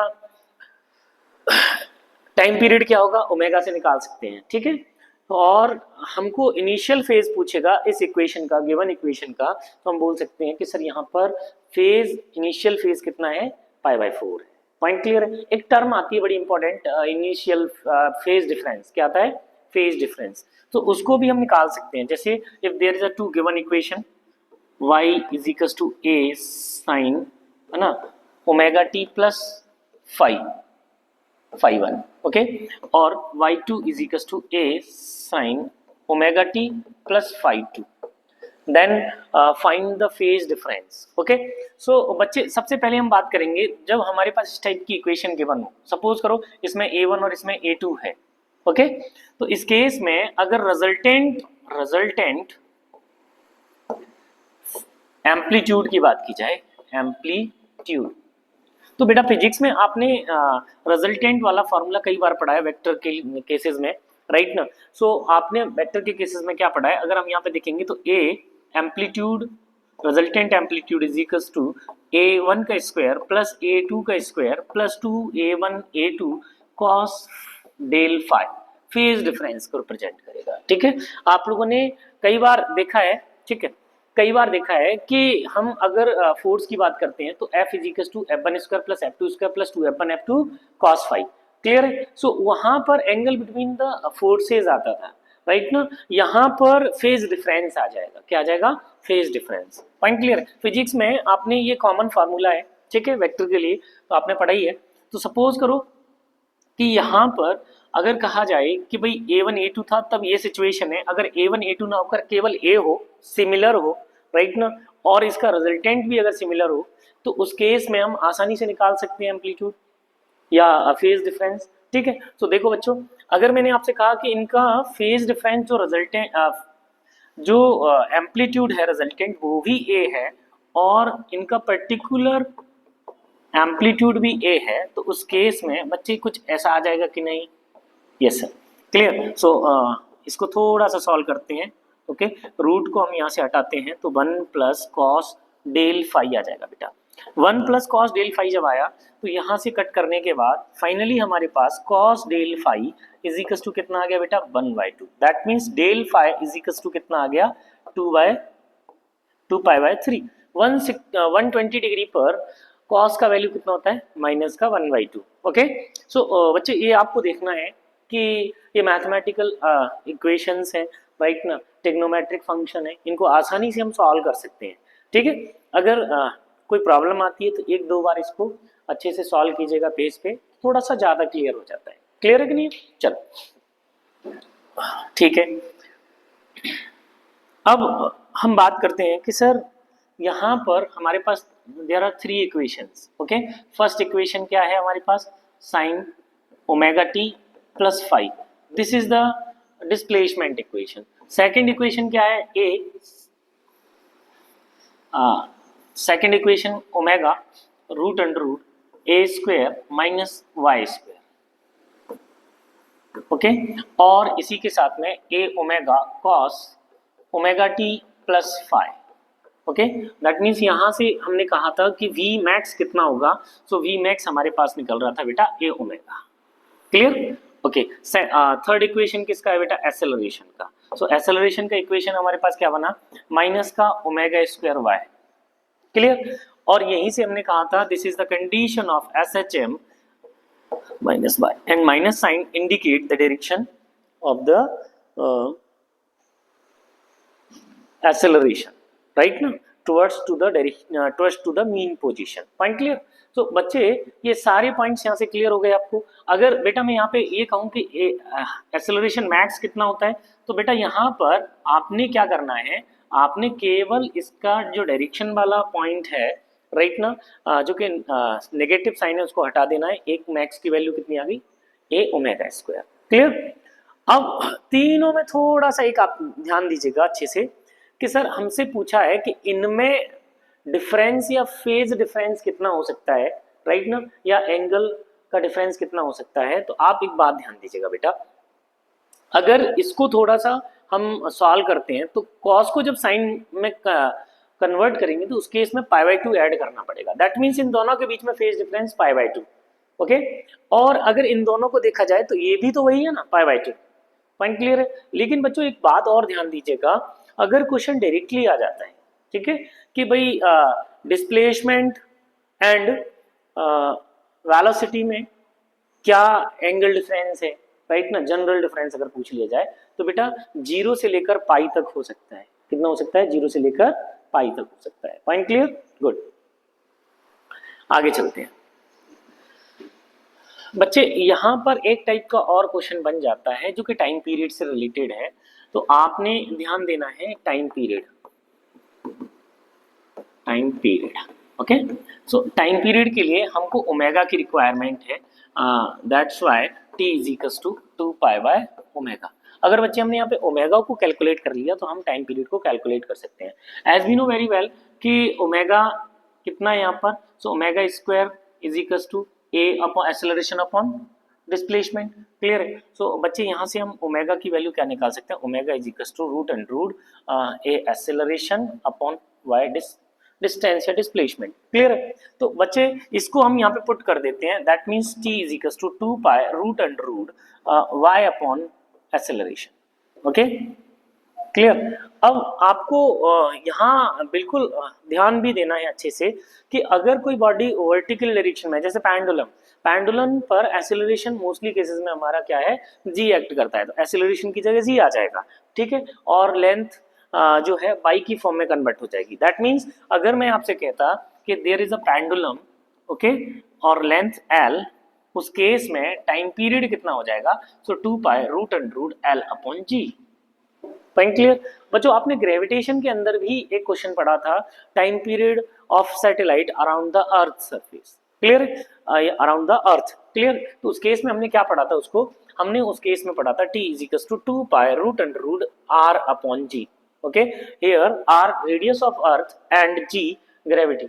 टाइम पीरियड क्या होगा, ओमेगा से निकाल सकते हैं। ठीक है, और हमको इनिशियल फेज पूछेगा इस इक्वेशन का, गिवन इक्वेशन का, तो हम बोल सकते हैं कि सर यहाँ पर फेज, इनिशियल फेज कितना है, π/4 है। पॉइंट क्लियर है? एक टर्म आती है बड़ी इंपॉर्टेंट, इनिशियल फेज डिफरेंस। क्या आता है, फेज डिफरेंस। तो उसको भी हम निकाल सकते हैं। जैसे if there is a two given equation y is equal to a sine, है ना, omega T plus five 1, okay, और y2 is equal to a sine omega T plus five 2। Then find the phase difference. Okay, so बच्चे सबसे पहले हम बात करेंगे जब हमारे पास इस टाइप की इक्वेशन गिवन हो, सपोज करो इसमें A1 और इसमें A2 है। ओके, तो इस केस में अगर रिजल्टेंट एम्पलीट्यूड की बात की जाए, एम्पलीट्यूड, तो बेटा फिजिक्स में आपने रिजल्टेंट वाला फॉर्मूला कई बार पढ़ा है वेक्टर के केसेस में, राइट ना। सो आपने वेक्टर के केसेस में क्या पढ़ा है, अगर हम यहाँ पे देखेंगे तो A amplitude, resultant amplitude is equals to A1 का स्क्वायर प्लस A2 का square plus 2A1 A2 cos del phi, phase difference को रिप्रेजेंट करेगा। ठीक है, आप लोगों ने कई बार देखा है, ठीक है, कई बार देखा है कि हम अगर फोर्स की बात करते हैं तो F is equal to F1 square plus F2 square plus 2F1 F2 cos phi, clear है। सो वहां पर एंगल बिटवीन द फोर्सेज आता था, राइट ना, यहाँ पर फेज डिफरेंस आ जाएगा, क्या आ जाएगा, फेज डिफरेंस। पॉइंट क्लियर है। फिजिक्स में आपने ये कॉमन फार्मूला है, ठीक है, वेक्टर के लिए तो आपने पढ़ा ही है। तो सपोज करो कि यहाँ पर अगर कहा जाए कि भाई A1 A2 था, तब ये सिचुएशन है, अगर A1 A2 ना होकर केवल A हो, सिमिलर हो, राइट ना, और इसका रिजल्टेंट भी अगर सिमिलर हो, तो उस केस में हम आसानी से निकाल सकते हैं एम्पलीट्यूड या फेज डिफरेंस। ठीक है, तो देखो बच्चों, अगर मैंने आपसे कहा कि इनका फेज डिफरेंस जो रिजल्टेंट जो एम्पलीट्यूड है रिजल्टेंट वो भी A है और इनका पर्टिकुलर एम्पलीट्यूड भी A है, तो उस केस में बच्चे कुछ ऐसा आ जाएगा कि नहीं, यस सर, क्लियर। सो इसको थोड़ा सा सॉल्व करते हैं। ओके, रूट को हम यहाँ से हटाते हैं तो 1 प्लस कॉस डेल फाई आ जाएगा बेटा। 1 प्लस कॉस डेल फाई जब आया तो यहाँ से कट करने के बाद फाइनली हमारे पास cos del phi is equal to कितना आ गया बेटा, 1/2। That means del phi is equal to कितना आ गया, 2 पाई बाय 3। 120 डिग्री पर कॉस का वैल्यू कितना होता है, माइनस का 1/2। ओके, सो बच्चे ये आपको देखना है कि ये मैथमेटिकल इक्वेशंस है, राइट ना, ट्रिग्नोमेट्रिक फंक्शन है, इनको आसानी से हम सॉल्व कर सकते हैं। ठीक है, अगर कोई प्रॉब्लम आती है तो एक दो बार इसको अच्छे से सॉल्व कीजिएगा पेज पे, थोड़ा सा ज़्यादा क्लियर हो जाता है। क्लियर है कि नहीं, चलो ठीक है। अब हम बात करते हैं कि सर यहाँ पर हमारे पास there are 3 equations. Okay, first equation क्या है हमारे पास, sine omega T plus phi, this is the displacement equation. Second equation क्या है, A second equation omega root under root A square minus y square. Okay, और इसी के साथ में A omega cos omega T plus phi. Okay, that means यहाँ से हमने कहा था कि V मैक्स कितना होगा, सो V मैक्स हमारे पास निकल रहा था बेटा A omega. Clear, okay. Third equation किसका है बेटा, एक्सेलरेशन का। सो एक्सेलरेशन का इक्वेशन हमारे पास क्या बना, माइनस का ओमेगा स्क्वायर वाई। क्लियर, और यहीं से हमने कहा था this is the condition of SHM minus y and minus sign indicate the direction of the acceleration, right now towards to the direction towards to the mean position. Point clear? तो बच्चे ये सारे पॉइंट्स यहाँ से clear हो गए आपको। अगर बेटा मैं यहाँ पे ये कहूँ कि एक्सेलरेशन मैक्स कितना होता है, तो बेटा यहाँ पर आपने क्या करना है, आपने केवल इसका जो डायरेक्शन वाला पॉइंट है, राइट ना, जो कि नेगेटिव साइन है उसको हटा देना है। एक मैक्स की वैल्यू कितनी आ गई, ए ओमेगा स्क्वायर। क्लियर, अब तीनों में थोड़ा सा एक आप ध्यान दीजिएगा अच्छे से कि सर हमसे पूछा है कि इनमें डिफरेंस या फेज डिफरेंस कितना हो सकता है, राइट ना, या एंगल का डिफरेंस कितना हो सकता है। तो आप एक बात ध्यान दीजिएगा बेटा, अगर इसको थोड़ा सा हम सॉल्व करते हैं तो कॉस को जब साइन में कन्वर्ट करेंगे तो उस केस में π/2 ऐड करना पड़ेगा। दैट मीन्स इन दोनों के बीच में फेज डिफरेंस π/2। ओके, और अगर इन दोनों को देखा जाए तो ये भी तो वही है ना, π/2। पॉइंट क्लियर है। लेकिन बच्चों एक बात और ध्यान दीजिएगा, अगर क्वेश्चन डायरेक्टली आ जाता है, ठीक है, कि भाई डिस्प्लेसमेंट एंड वेलोसिटी में क्या एंगल डिफरेंस है, राइट ना, जनरल डिफरेंस अगर पूछ लिया जाए तो बेटा 0 से लेकर पाई तक हो सकता है। कितना हो सकता है, 0 से लेकर पाई तक हो सकता है। Point clear, good. आगे चलते हैं बच्चे, यहां पर एक टाइप का और क्वेश्चन बन जाता है जो कि टाइम पीरियड से रिलेटेड है। तो आपने ध्यान देना है time period. Time period. Okay, so time period के लिए हमको ओमेगा की रिक्वायरमेंट है, that's why t is equals to 2 pi by omega. अगर बच्चे हमने यहाँ पे ओमेगा को कैलकुलेट कर लिया तो हम टाइम पीरियड को कैलकुलेट कर सकते हैं। As we know very well कि ओमेगा कितना है यहाँ पर, so omega square is equals to a upon acceleration upon displacement. Clear है? सो बच्चे यहाँ से हम ओमेगा की वैल्यू क्या निकाल सकते हैं, omega is equals to root under root a acceleration upon y distance या डिस्प्लेसमेंट। क्लियर है? तो बच्चे इसको हम यहाँ पे पुट कर देते हैं, that means t is equals to 2 pi root under root y upon acceleration. Okay, clear? अब आपको यहाँ बिल्कुल ध्यान भी देना है अच्छे से कि अगर कोई बॉडी वर्टिकल डायरेक्शन में, जैसे पेंडुलम पर एक्सेलरेशन मोस्टली केसेस में हमारा क्या है, जी एक्ट करता है, तो एक्सेलरेशन की जगह जी आ जाएगा। ठीक है, और लेंथ जो है बाई की फॉर्म में कन्वर्ट हो जाएगी। दैट मीन्स अगर मैं आपसे कहता कि there is a pendulum, okay, और लेंथ एल, उस केस में टाइम पीरियड कितना हो जाएगा, so 2 pi root under root L upon g. Point clear? बच्चों आपने ग्रेविटेशन के अंदर भी एक क्वेश्चन पढ़ा था, time period of satellite around the earth surface. Clear? Around the earth. Clear? तो उस केस में हमने क्या पढ़ा था, उसको हमने उस केस में पढ़ा था t is equals to 2 pi root under root r upon g. Okay, here r radius of earth and g gravity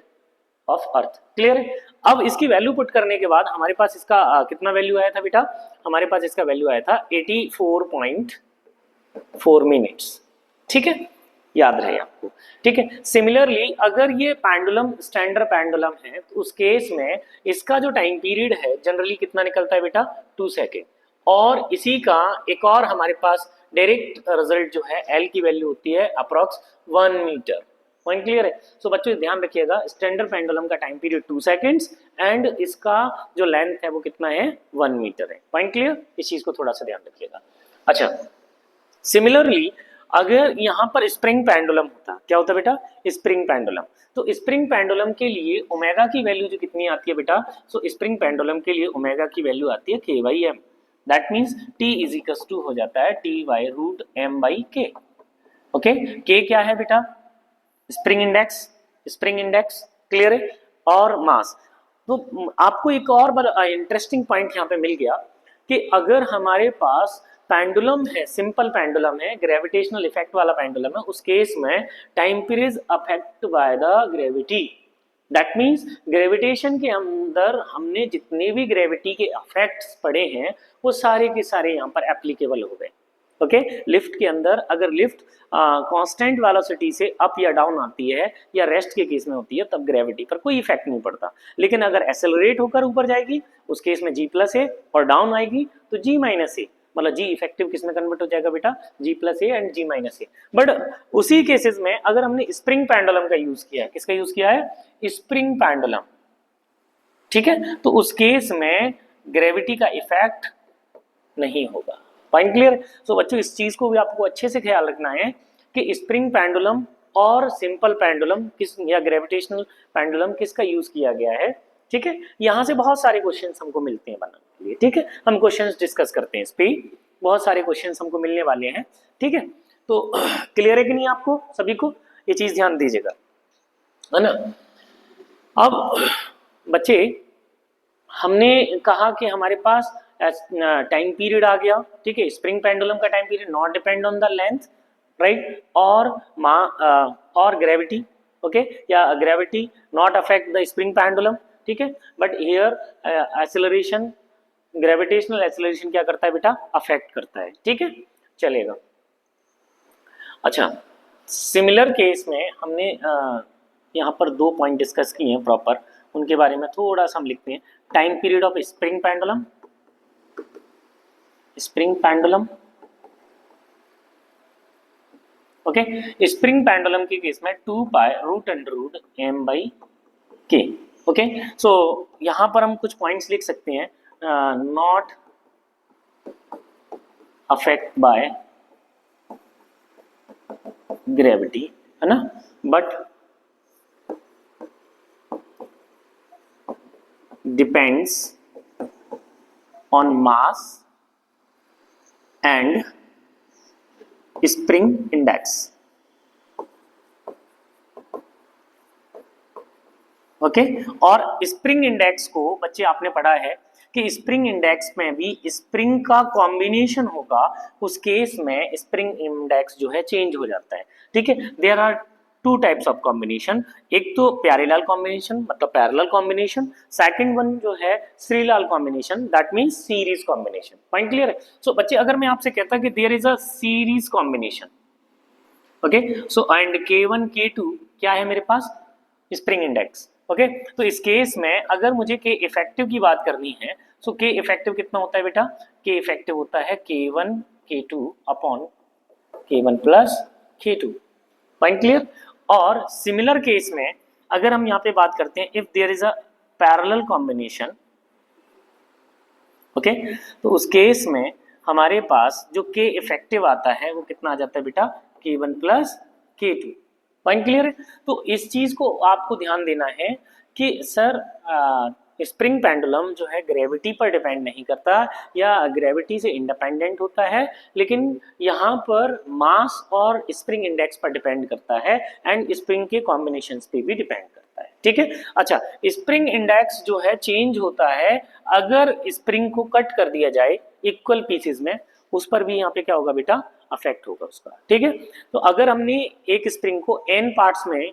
of earth. Clear है? अब इसकी वैल्यू पुट करने के बाद हमारे पास इसका कितना वैल्यू आया था बेटा, हमारे पास इसका वैल्यू आया था 84.4 मिनट्स। ठीक है, याद रहे आपको। ठीक है, सिमिलरली अगर ये पेंडुलम स्टैंडर्ड पेंडुलम है तो उस केस में इसका जो टाइम पीरियड है जनरली कितना निकलता है बेटा, 2 सेकेंड। और इसी का एक और हमारे पास डायरेक्ट रिजल्ट जो है एल की वैल्यू होती है अप्रॉक्स 1 मीटर। पॉइंट क्लियर है? सो बच्चों ध्यान रखिएगा, स्टैंडर्ड पेंडुलम का टाइम पीरियड 2 सेकेंड्स एंड इसका जो लेंथ है वो कितना है, 1 मीटर है। Point clear? इस चीज को थोड़ा सा ध्यान रखिएगा। अच्छा, सिमिलरली अगर यहाँ पर स्प्रिंग पेंडुलम होता, क्या होता बेटा, स्प्रिंग पेंडुलम, तो स्प्रिंग पेंडुलम के लिए ओमेगा की वैल्यू जो कितनी आती है बेटा, सो स्प्रिंग पेंडुलम के लिए ओमेगा की वैल्यू आती है k by m. That means t is equals to हो जाता है t by root m by k. Okay, k क्या है बेटा, स्प्रिंग इंडेक्स। क्लियर है? और मास। तो आपको एक और इंटरेस्टिंग पॉइंट यहाँ पे मिल गया कि अगर हमारे पास पेंडुलम है, सिंपल पेंडुलम है, ग्रेविटेशनल इफेक्ट वाला पेंडुलम है, उस केस में time period affect by the gravity. That means gravitation के अंदर हमने जितने भी ग्रेविटी के इफेक्ट्स पढ़े हैं वो सारे के सारे यहाँ पर एप्लीकेबल हो गए। ओके, लिफ्ट के अंदर अगर लिफ्ट कांस्टेंट वेलोसिटी से अप या डाउन आती है या रेस्ट के केस में होती है तब ग्रेविटी पर कोई इफेक्ट नहीं पड़ता, लेकिन अगर एक्सेलरेट होकर ऊपर जाएगी उस केस में जी प्लस है और डाउन आएगी तो जी माइनस है, मतलब जी इफेक्टिव किस में कन्वर्ट हो जाएगा बेटा, g plus a and g minus a. But उसी केसेस में अगर हमने स्प्रिंग पेंडुलम का यूज किया है, किसका यूज किया है, स्प्रिंग पेंडुलम, ठीक है, तो उस केस में ग्रेविटी का इफेक्ट नहीं होगा। Point clear? सो बच्चों इस चीज को भी आपको अच्छे से ख्याल रखना है कि स्प्रिंग पेंडुलम और सिंपल पेंडुलम किस या ग्रेविटेशनल पेंडुलम किसका यूज किया गया है। ठीक है, यहां से बहुत सारे क्वेश्चंस हमको मिलते हैं बनाने के लिए। ठीक है, हम क्वेश्चंस डिस्कस करते हैं, इस पे बहुत सारे क्वेश्चंस हमको मिलने वाले हैं। ठीक है, तो क्लियर है कि नहीं आपको सभी को, ये चीज ध्यान दीजिएगा, है ना। अब बच्चे हमने कहा कि हमारे पास टाइम पीरियड आ गया, ठीक है, स्प्रिंग पेंडुलम का time period not depend on the length, right, और ग्रेविटी, ओके, या gravity not affect the spring pendulum, ठीक है, but here acceleration, gravitational acceleration क्या करता है बेटा, अफेक्ट करता है। ठीक है, चलेगा। अच्छा, सिमिलर केस में हमने यहाँ पर 2 पॉइंट डिस्कस किए हैं प्रॉपर, उनके बारे में थोड़ा सा हम लिखते हैं। Time period of spring pendulum, okay, spring pendulum के केस में 2 pi root under root m by k. Okay, so यहां पर हम कुछ पॉइंट्स लिख सकते हैं, नॉट अफेक्ट बाय ग्रेविटी, है ना, but depends on mass and spring index. Okay. और स्प्रिंग इंडेक्स को बच्चे आपने पढ़ा है कि स्प्रिंग इंडेक्स में भी स्प्रिंग का कॉम्बिनेशन होगा, उस केस में स्प्रिंग इंडेक्स जो है चेंज हो जाता है। ठीक है, there are two types of combination, एक तो पैरेलल कॉम्बिनेशन मतलब पैरेलल कॉम्बिनेशन, सेकंड वन जो है serial combination, that means series combination. Point clear है? सो बच्चे अगर मैं आपसे कहता कि there is a series combination, okay, so and K1 K2 क्या है मेरे पास? Spring index. ओके, तो इस केस में अगर मुझे K इफेक्टिव की बात करनी है, सो K इफेक्टिव कितना होता है बेटा? K इफेक्टिव होता है K1 K2 upon K1 plus K2। Point clear? और सिमिलर केस में अगर हम यहाँ पे बात करते हैं, if there is a parallel combination, okay, तो उस केस में हमारे पास जो K इफेक्टिव आता है वो कितना आ जाता है बेटा? K1 plus K2। Point clear है? तो इस चीज को आपको ध्यान देना है कि सर स्प्रिंग पेंडुलम जो है ग्रेविटी पर डिपेंड नहीं करता या ग्रेविटी से इंडिपेंडेंट होता है, लेकिन यहाँ पर मास और स्प्रिंग इंडेक्स पर डिपेंड करता है एंड स्प्रिंग के कॉम्बिनेशंस पे भी डिपेंड करता है। ठीक है, अच्छा, स्प्रिंग इंडेक्स जो है चेंज होता है अगर स्प्रिंग को कट कर दिया जाए इक्वल पीसेस में, उस पर भी यहाँ पे क्या होगा बेटा? अफेक्ट होगा उसका। ठीक है, तो अगर हमने एक स्प्रिंग को n पार्ट्स में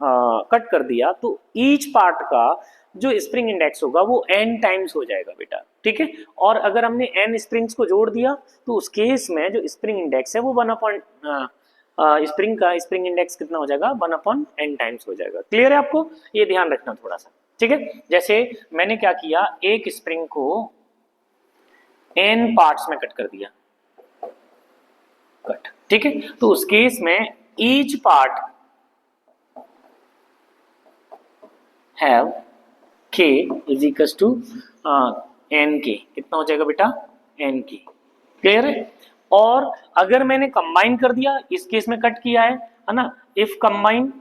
कट कर दिया तो ईच पार्ट का जो स्प्रिंग इंडेक्स होगा वो n टाइम्स हो जाएगा बेटा। ठीक है, और अगर हमने n स्प्रिंग्स को जोड़ दिया तो उस केस में जो स्प्रिंग इंडेक्स है वो 1 स्प्रिंग का स्प्रिंग इंडेक्स कितना हो जाएगा? 1/n टाइम्स हो जाएगा। क्लियर है आपको? ये ध्यान रखना थोड़ा सा। ठीक है, जैसे मैंने क्या किया, एक स्प्रिंग को n पार्ट्स में कट कर दिया, कट। ठीक है, तो उस केस में each part have k is equal to nk। कितना हो जाएगा बेटा? nk। क्लियर है? और अगर मैंने कंबाइन कर दिया, इस केस में कट किया है ना, if combine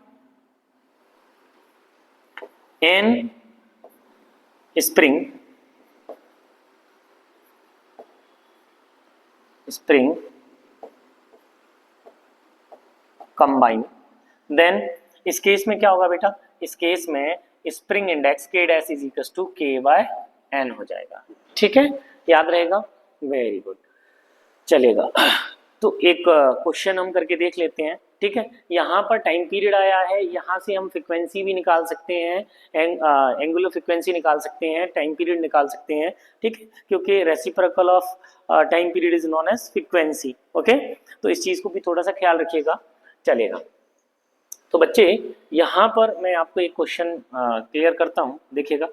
n spring combine, then इस केस में क्या होगा बेटा? इस केस में spring index k dash is equal to k by n हो जाएगा। ठीक है, याद रहेगा? वेरी गुड, चलेगा। तो एक क्वेश्चन हम करके देख लेते हैं। ठीक है, यहाँ पर टाइम पीरियड आया है, यहाँ से हम फ्रीक्वेंसी भी निकाल सकते हैं, एंगुलर फ्रीक्वेंसी निकाल सकते हैं, टाइम पीरियड निकाल सकते हैं। ठीक है, क्योंकि reciprocal of time period is known as frequency. Okay, तो इस चीज को भी थोड़ा सा ख्याल रखिएगा, चलेगा। तो बच्चे यहाँ पर मैं आपको एक क्वेश्चन क्लियर करता हूँ, देखिएगा।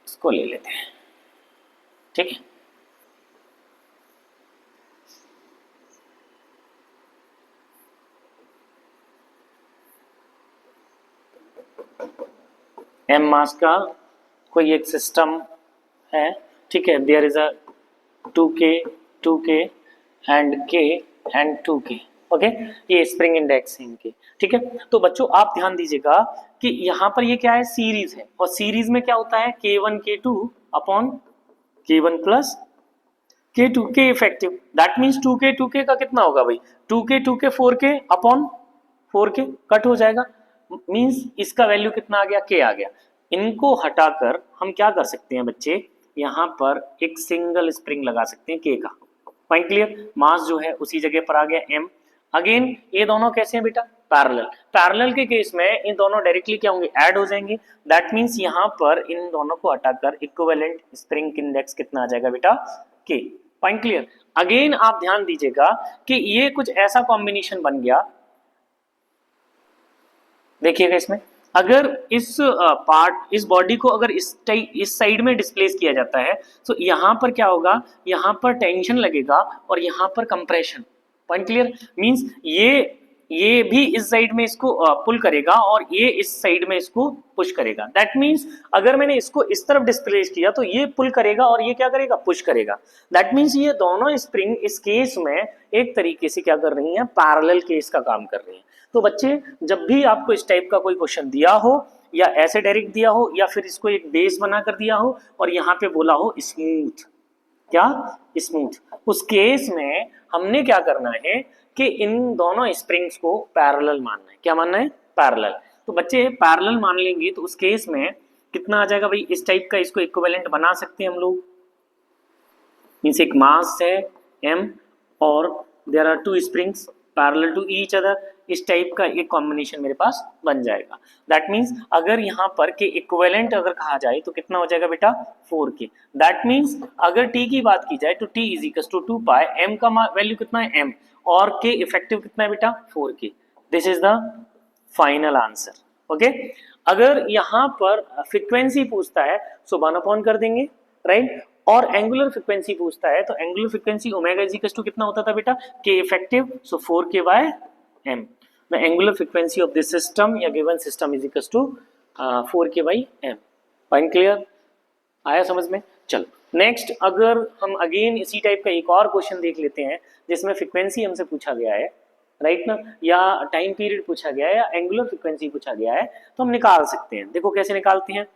इसको ले लेते हैं। ठीक है, m मास का कोई एक सिस्टम है। ठीक है, there is a 2k 2k and k and 2k। Okay, ये स्प्रिंग इंडेक्स है इनके। ठीक है, तो बच्चों आप ध्यान दीजिएगा कि यहाँ पर ये क्या है? सीरीज है, और सीरीज में क्या होता है? k1 k2 upon k1 plus k2 k effective, that means 2k 2k का कितना होगा भाई? 2k 2k 4k upon 4k cut हो जाएगा, मीन्स इसका वैल्यू कितना आ गया? k आ गया। इनको हटाकर हम क्या कर सकते हैं बच्चे? यहाँ पर एक सिंगल स्प्रिंग लगा सकते हैं k का। Point clear? मास जो है उसी जगह पर आ गया m। अगेन ये दोनों कैसे हैं बेटा? पैरेलल। पैरेलल के केस में इन दोनों डायरेक्टली क्या होंगे? ऐड हो जाएंगे। दैट मीन्स यहाँ पर इन दोनों को हटाकर इक्विवेलेंट स्प्रिंग इंडेक्स कितना आ जाएगा बेटा? k। Point clear? अगेन आप ध्यान दीजिएगा कि ये कुछ ऐसा कॉम्बिनेशन बन गया, देखिएगा इसमें अगर इस पार्ट इस बॉडी को अगर इस साइड में डिस्प्लेस किया जाता है तो यहाँ पर क्या होगा? यहाँ पर टेंशन लगेगा और यहाँ पर कंप्रेशन। Point clear? मींस ये भी इस साइड में इसको पुल करेगा और ये इस साइड में इसको पुश करेगा। दैट मींस अगर मैंने इसको इस तरफ डिस्प्लेस किया तो ये पुल करेगा और ये क्या करेगा? पुश करेगा। दैट मींस ये दोनों स्प्रिंग इस केस में एक तरीके से क्या कर रही हैं? पैरेलल केस का काम कर रही हैं। तो बच्चे जब भी आपको इस टाइप का कोई क्वेश्चन दिया हो या ऐसे डायरेक्ट दिया हो या फिर इसको एक बेस बना कर दिया हो और यहाँ पे बोला हो स्मूथ, क्या, स्मूथ। उस केस में हमने क्या करना है कि इन दोनों स्प्रिंग्स को पैरेलल मानना है। क्या मानना है, पैरेलल। तो बच्चे पैरेलल मान लेंगे तो उस केस में कितना आ जाएगा भाई, इस टाइप का इसको इक्विवेलेंट बना सकते हैं हम लोग। मीन्स एक मास है m और there are two springs parallel to each other, इस टाइप का एक कॉम्बिनेशन मेरे पास बन जाएगा। दैट मीन्स अगर यहाँ पर के इक्विवेलेंट अगर कहा जाए तो कितना हो जाएगा बेटा, 4k। दैट मीन्स अगर t की बात की जाए तो t is equal to 2 pi, m का वैल्यू कितना है m, और k इफेक्टिव कितना है बेटा 4k। This is the final answer. Okay, अगर यहाँ पर फ्रीक्वेंसी पूछता है सो 1 कर देंगे, राइट। और एंगुलर फ्रीक्वेंसी पूछता है तो angular frequency omega is equal to कितना होता था बेटा, k effective, so 4k by m। The angular frequency of this system या given system is equal to 4k by m। Point clear, आया समझ में। चलो नेक्स्ट, अगर हम अगेन इसी टाइप का एक और क्वेश्चन देख लेते हैं जिसमें फ्रीक्वेंसी हमसे पूछा गया है, राइट ना, या टाइम पीरियड पूछा गया है या एंगुलर फ्रीक्वेंसी पूछा गया है, तो हम निकाल सकते हैं। देखो कैसे निकालते हैं,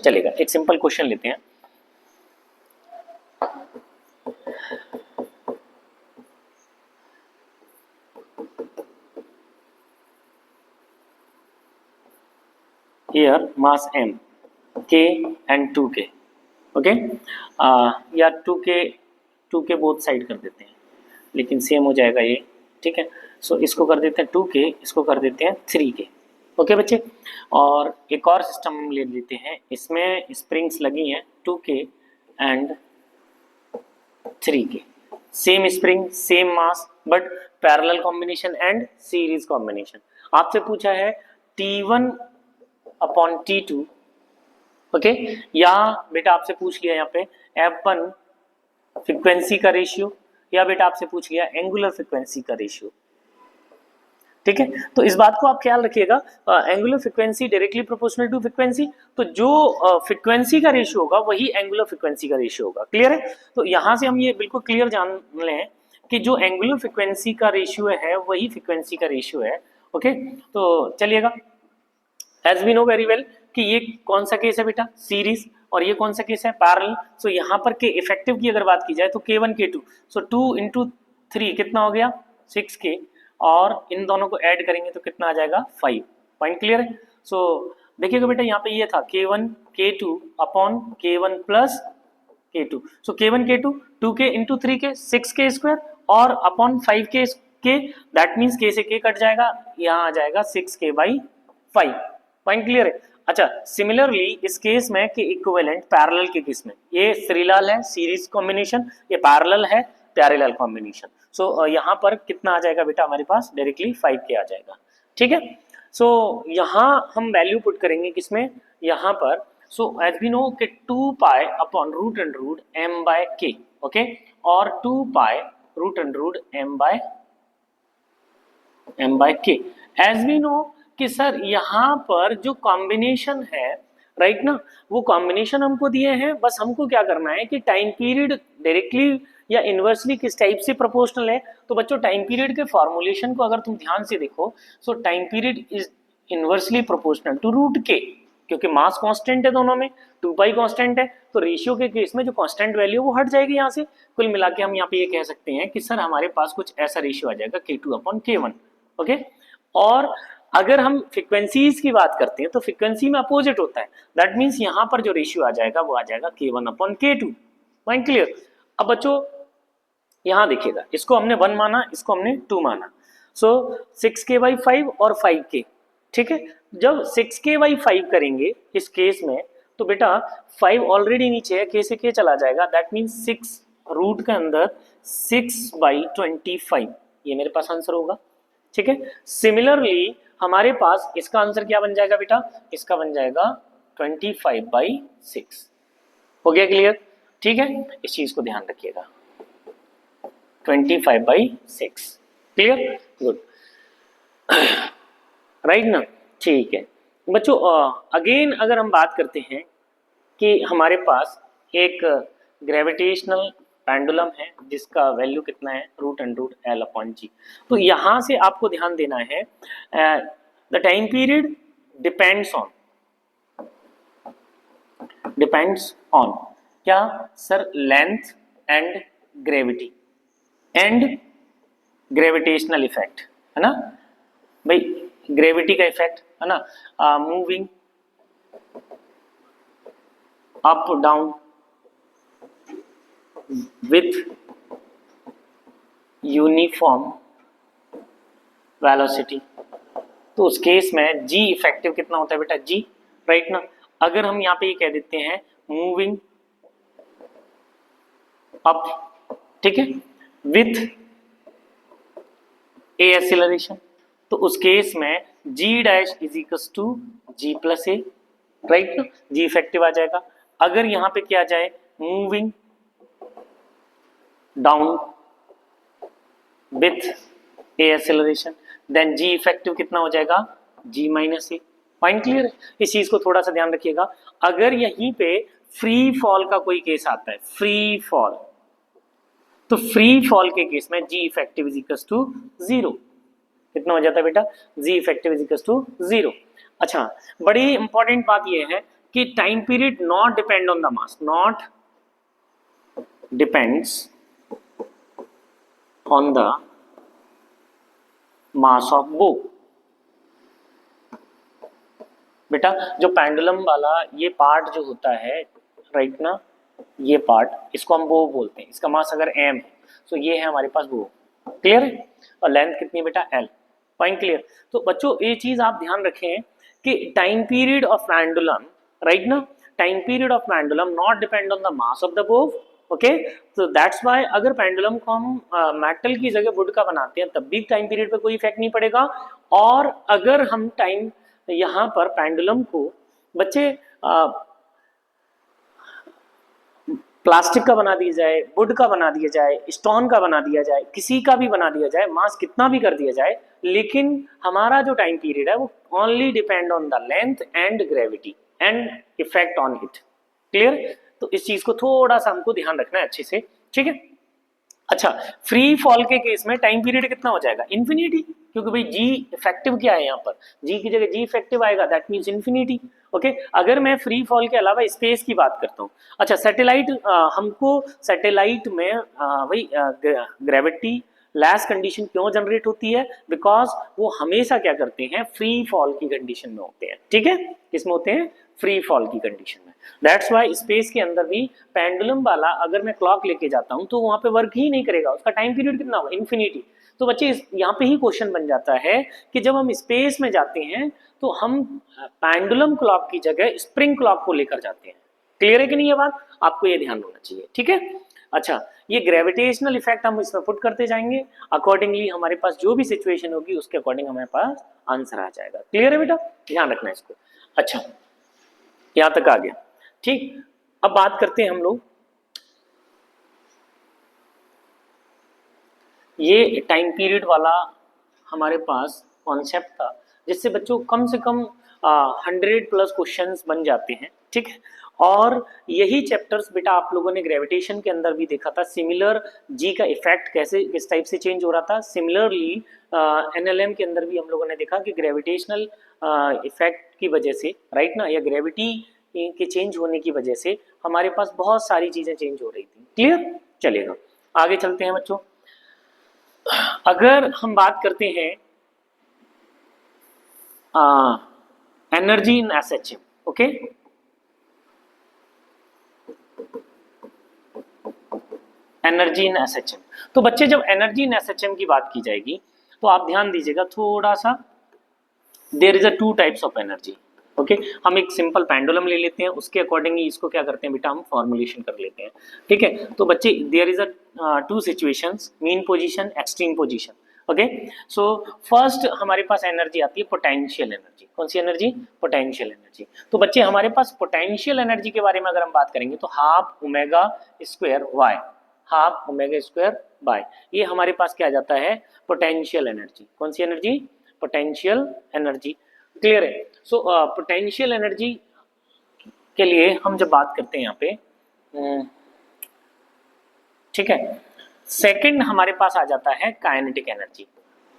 चलेगा। एक सिंपल क्वेश्चन लेते हैं। Here mass m, k and 2k, okay, या 2k बोथ साइड कर देते हैं, लेकिन सेम हो जाएगा ये, ठीक है। सो इसको कर देते हैं 2k, इसको कर देते हैं 3k, ओके बच्चे। और एक और सिस्टम हम ले लेते हैं, इसमें स्प्रिंग्स लगी हैं 2k and 3k, same spring same mass but parallel combination and series combination. आपसे पूछा है T1 अपॉन T2, ओके, या बेटा आपसे पूछ लिया यहाँ पे F1 फ्रीक्वेंसी का रेशियो, या बेटा आपसे पूछ लिया एंगुलर फ्रीक्वेंसी का रेशियो, ठीक है। तो इस बात को आप ख्याल रखिएगा, angular frequency directly proportional to frequency, तो जो फ्रीक्वेंसी का रेशियो होगा वही एंगुलर फ्रीक्वेंसी का रेशियो होगा। क्लियर है, तो यहां से हम ये बिल्कुल क्लियर जान लें कि जो एंगुलर फ्रीक्वेंसी का रेशियो है वही फ्रीक्वेंसी का रेशियो है। ओके, तो चलिएगा, as we know very well कि ये कौन सा केस है बेटा, सीरीज, और ये कौन सा केस है, पैरेलल। सो यहाँ पर के इफेक्टिव की अगर बात की जाए तो k1 k2, सो 2 इंटू 3 कितना हो गया 6k, और इन दोनों को ऐड करेंगे तो कितना आ जाएगा 5। पॉइंट क्लियर है। सो देखिएगा बेटा यहाँ पे ये था k1 k2 upon k1 plus k2, so k1 k2 2k into 3k 6k square और upon 5k k, that means k से k कट जाएगा, यहाँ आ जाएगा 6k बाई 5। पॉइंट क्लियर है। अच्छा, सिमिलरली इस केस में कि इक्विवेलेंट पैरेलल के केस में ये सीरियल है सीरीज कॉम्बिनेशन, ये पैरेलल है पैरेलल कॉम्बिनेशन। सो यहाँ पर कितना आ जाएगा बेटा हमारे पास, डायरेक्टली 5k आ जाएगा, ठीक है। सो यहाँ हम वैल्यू पुट करेंगे किसमें, यहाँ पर। सो एज वी नो कि 2 pi upon root and root m by k, okay, और 2 pi root and root m by k। As we know कि सर यहाँ पर जो कॉम्बिनेशन है, राइट ना, वो कॉम्बिनेशन हमको दिए हैं, बस हमको क्या करना है कि टाइम पीरियड डायरेक्टली या इनवर्सली किस टाइप से प्रोपोर्शनल है। तो बच्चों टाइम पीरियड के फॉर्मुलेशन को अगर तुम ध्यान से देखो, so time period is inversely proportional to root k, क्योंकि मास कांस्टेंट है दोनों में, 2 पाई कांस्टेंट है, तो रेशियो के केस में जो कांस्टेंट वैल्यू वो हट जाएगी यहाँ से। कुल मिला के हम यहाँ पे ये कह सकते हैं कि सर हमारे पास कुछ ऐसा रेशियो आ जाएगा k2 अपॉन k1, ओके। और अगर हम फ्रीक्वेंसीज की बात करते हैं तो फ्रीक्वेंसी में अपोजिट होता है, दैट मीन्स यहाँ पर जो रेशियो आ जाएगा वो आ जाएगा k1 upon k2। Point clear. अब बच्चों यहाँ देखिएगा, इसको हमने 1 माना, इसको हमने 2 माना, सो 6k बाई 5 और 5k, ठीक है। जब 6k बाई 5 करेंगे इस केस में तो बेटा 5 ऑलरेडी नीचे है, k से k चला जाएगा, दैट मीन्स 6 रूट के अंदर 6 बाई 25, ये मेरे पास आंसर होगा, ठीक है। सिमिलरली हमारे पास इसका आंसर क्या बन जाएगा बेटा, इसका बन जाएगा 25 बाई 6। हो गया क्लियर, ठीक है, इस चीज को ध्यान रखिएगा, 25 बाई 6, क्लियर, गुड, राइट ना, ठीक है बच्चों। अगेन अगर हम बात करते हैं कि हमारे पास एक ग्रेविटेशनल पेंडुलम है जिसका वैल्यू कितना है root and root L upon g, तो यहां से आपको ध्यान देना है the time period depends on क्या sir? Length and gravity and gravitational effect, है ना भाई, ग्रेविटी का इफेक्ट है ना, moving up down with uniform velocity. तो उस केस में जी इफेक्टिव कितना होता है बेटा? जी, राइट ना। अगर हम यहाँ पे ये कह देते हैं मूविंग अप, ठीक है, विथ ए एक्सीलरेशन, तो उस केस में g dash is equal to g plus a, right ना, जी इफेक्टिव आ जाएगा। अगर यहाँ पे क्या जाए moving down with a acceleration, then g effective कितना हो जाएगा? G minus a. Point clear है? इस चीज को थोड़ा सा ध्यान रखिएगा। अगर यहीं पे फ्री फॉल का कोई केस आता है, फ्री फॉल, तो फ्री फॉल के केस में g effective is equal to zero. कितना हो जाता है बेटा? G effective is equal to zero. अच्छा, बड़ी इंपॉर्टेंट बात यह है कि time period not depend on the mass, not depends on the mass of bob. बेटा जो पेंडुलम वाला ये पार्ट जो होता है, राइट ना, ये पार्ट, इसको हम बो बोलते हैं। इसका मास अगर एम है तो ये है हमारे पास बो, क्लियर है? और लेंथ कितनी है बेटा? एल। Point clear? तो बच्चों ये चीज आप ध्यान रखें कि time period of pendulum, right ना, time period of pendulum not depend on the mass of the bob. Okay, तो दैट्स वाई अगर पेंडुलम को हम मेटल की जगह वुड का बनाते हैं तब भी टाइम पीरियड पे कोई इफेक्ट नहीं पड़ेगा। और अगर हम टाइम यहाँ पर पेंडुलम को बच्चे प्लास्टिक का बना दिया जाए, वुड का बना दिया जाए, स्टोन का बना दिया जाए, किसी का भी बना दिया जाए, मास कितना भी कर दिया जाए, लेकिन हमारा जो टाइम पीरियड है वो only depend on the length and gravity and effect on it. Clear? तो इस चीज को थोड़ा सा हमको ध्यान रखना है अच्छे से, ठीक है? अच्छा, फ्री फॉल के केस में टाइम पीरियड कितना हो जाएगा? इन्फिनिटी, क्योंकि भाई जी इफेक्टिव क्या है यहाँ पर? जी की जगह जी इफेक्टिव आएगा, दैट मींस इन्फिनिटी। ओके, अगर मैं फ्री फॉल के अलावा स्पेस की बात करता हूँ, अच्छा सैटेलाइट, हमको सैटेलाइट में भाई ग्रेविटी लेस कंडीशन क्यों जनरेट होती है? बिकॉज वो हमेशा क्या करते हैं? फ्री फॉल की कंडीशन में होते हैं, ठीक है? किसमें होते हैं? फ्री फॉल की कंडीशन में। दैट्स वाई स्पेस के अंदर भी पेंडुलम वाला अगर मैं क्लॉक लेके जाता हूं तो वहां पे वर्क ही नहीं करेगा, उसका टाइम पीरियड कितना होगा? इन्फिनिटी। तो बच्चे यहाँ पे ही क्वेश्चन बन जाता है कि जब हम स्पेस में जाते हैं तो हम पेंडुलम क्लॉक की जगह स्प्रिंग क्लॉक को लेकर जाते हैं। क्लियर है कि नहीं ये बात? आपको ये ध्यान होना चाहिए, ठीक है? अच्छा, ये ग्रेविटेशनल इफेक्ट हम इसमें पुट करते जाएंगे, अकॉर्डिंगली हमारे पास जो भी सिचुएशन होगी उसके अकॉर्डिंग हमारे पास आंसर आ जाएगा। क्लियर है बेटा? ध्यान रखना है इसको। अच्छा, यहां तक आ गया, ठीक। अब बात करते हैं हम लोग, ये टाइम पीरियड वाला हमारे पास कॉन्सेप्ट था जिससे बच्चों कम से कम 100+ क्वेश्चंस बन जाते हैं, ठीक है? और यही चैप्टर्स बेटा आप लोगों ने ग्रेविटेशन के अंदर भी देखा था, सिमिलर जी का इफेक्ट कैसे किस टाइप से चेंज हो रहा था। सिमिलरली एनएलएम के अंदर भी हम लोगों ने देखा कि ग्रेविटेशनल इफेक्ट की वजह से, राइट ना, या ग्रेविटी के चेंज होने की वजह से हमारे पास बहुत सारी चीजें चेंज हो रही थी। क्लियर? चलेगा, आगे चलते हैं बच्चों। अगर हम बात करते हैं energy in SHM, okay, energy in SHM, तो बच्चे जब एनर्जी इन एसएचएम की बात की जाएगी तो आप ध्यान दीजिएगा थोड़ा सा, there is a 2 types of energy. Okay, हम एक सिंपल पेंडुलम ले लेते हैं, उसके अकॉर्डिंगली इसको क्या करते हैं बेटा? हम फॉर्मुलेशन कर लेते हैं, ठीक है? तो बच्चे there is a 2 situations, mean position, extreme position. Okay, so first हमारे पास एनर्जी आती है पोटेंशियल एनर्जी। कौन सी एनर्जी? Potential energy. तो बच्चे हमारे पास पोटेंशियल एनर्जी के बारे में अगर हम बात करेंगे तो half omega square y, half omega square by, ये हमारे पास क्या आ जाता है? Potential energy. कौन सी एनर्जी? Potential energy. क्लियर है? सो पोटेंशियल एनर्जी के लिए हम जब बात करते हैं यहाँ पे, ठीक है, सेकंड हमारे पास आ जाता है काइनेटिक एनर्जी,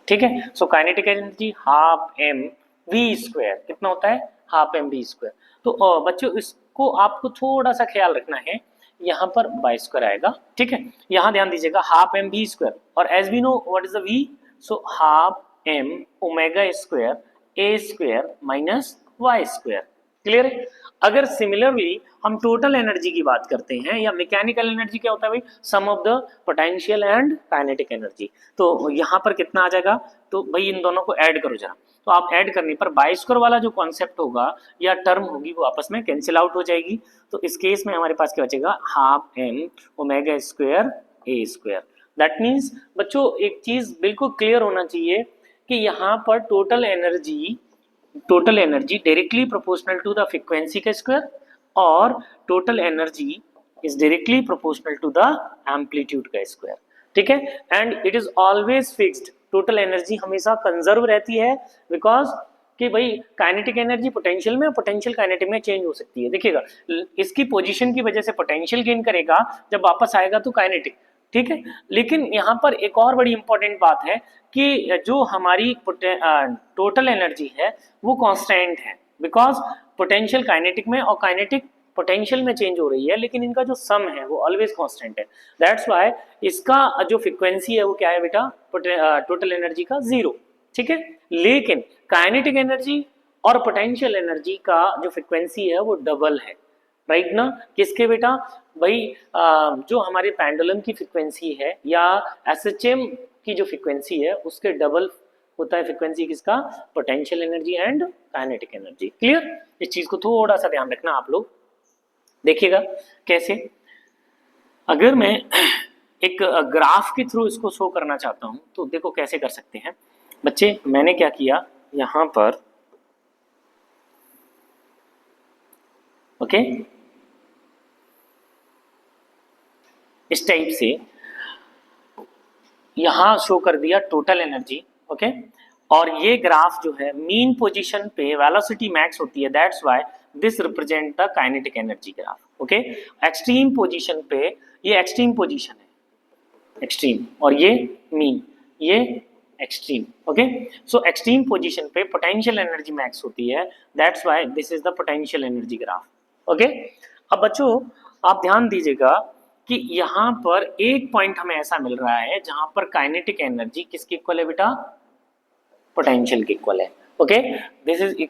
ठीक है? So kinetic energy half m v square, कितना होता है? Half m v square. तो बच्चों इसको आपको थोड़ा सा ख्याल रखना है, यहाँ पर बाई स्क्वायर आएगा, ठीक है। यहाँ ध्यान दीजिएगा हाफ एम वी स्क्वायर, और as we know what is the v, so half m omega square a square minus y square. Clear है। अगर सिमिलरली हम टोटल एनर्जी की बात करते हैं या मैकेनिकल एनर्जी, क्या होता है भाई, sum of the potential and kinetic energy, तो यहाँ पर कितना आ जाएगा, तो भाई इन दोनों को ऐड करो जरा, तो आप ऐड करने पर बाई स्क्वायर वाला जो कॉन्सेप्ट होगा या टर्म होगी वो आपस में कैंसिल आउट हो जाएगी। तो इस केस में हमारे पास क्या बचेगा, half m omega square a square. That means बच्चों एक चीज बिल्कुल क्लियर होना चाहिए कि यहाँ पर total energy directly proportional to the frequency का स्क्वायर, और total energy is directly proportional to the amplitude का स्क्वायर, ठीक है। And it is always fixed, total energy हमेशा कंजर्व रहती है, बिकॉज कि भाई काइनेटिक एनर्जी पोटेंशियल में, पोटेंशियल काइनेटिक में चेंज हो सकती है। देखिएगा इसकी पोजीशन की वजह से पोटेंशियल गेन करेगा, जब वापस आएगा तो काइनेटिक, ठीक है। लेकिन यहाँ पर एक और बड़ी इंपॉर्टेंट बात है कि जो हमारी टोटल एनर्जी है वो कांस्टेंट है, बिकॉज पोटेंशियल काइनेटिक में और काइनेटिक पोटेंशियल में चेंज हो रही है, लेकिन इनका जो सम है वो ऑलवेज कांस्टेंट है। दैट्स व्हाई इसका जो फ्रीक्वेंसी है वो क्या है बेटा, टोटल एनर्जी का जीरो, ठीक है। लेकिन काइनेटिक एनर्जी और पोटेंशियल एनर्जी का जो फ्रीक्वेंसी है वो डबल है, राइट ना। किसके बेटा, भाई जो हमारे पेंडुलम की फ्रीक्वेंसी है या एसएचएम की जो फ्रीक्वेंसी है उसके डबल होता है फ्रीक्वेंसी किसका, potential energy and kinetic energy. Clear. इस चीज को थोड़ा सा ध्यान रखना आप लोग। देखिएगा कैसे, अगर मैं एक ग्राफ के थ्रू इसको शो करना चाहता हूं तो देखो कैसे कर सकते हैं बच्चे। मैंने क्या किया यहां पर, ओके, इस टाइप से यहां शो कर दिया टोटल एनर्जी, ओके। और ये ग्राफ जो है मीन पोजीशन पे वेलोसिटी मैक्स होती है, that's why this represent the kinetic energy graph, okay. Extreme position पे, ये एक्सट्रीम पोजीशन है, एक्सट्रीम, और ये मीन, ये एक्सट्रीम, ओके। सो एक्सट्रीम पोजीशन पे पोटेंशियल एनर्जी मैक्स होती है, that's why this is the potential energy graph, okay. अब बच्चों आप ध्यान दीजिएगा कि यहाँ पर एक पॉइंट हमें ऐसा मिल रहा है जहां पर काइनेटिक एनर्जी किसकी इक्वल है बेटा, पोटेंशियल की इक्वल है, ओके। दिस इज,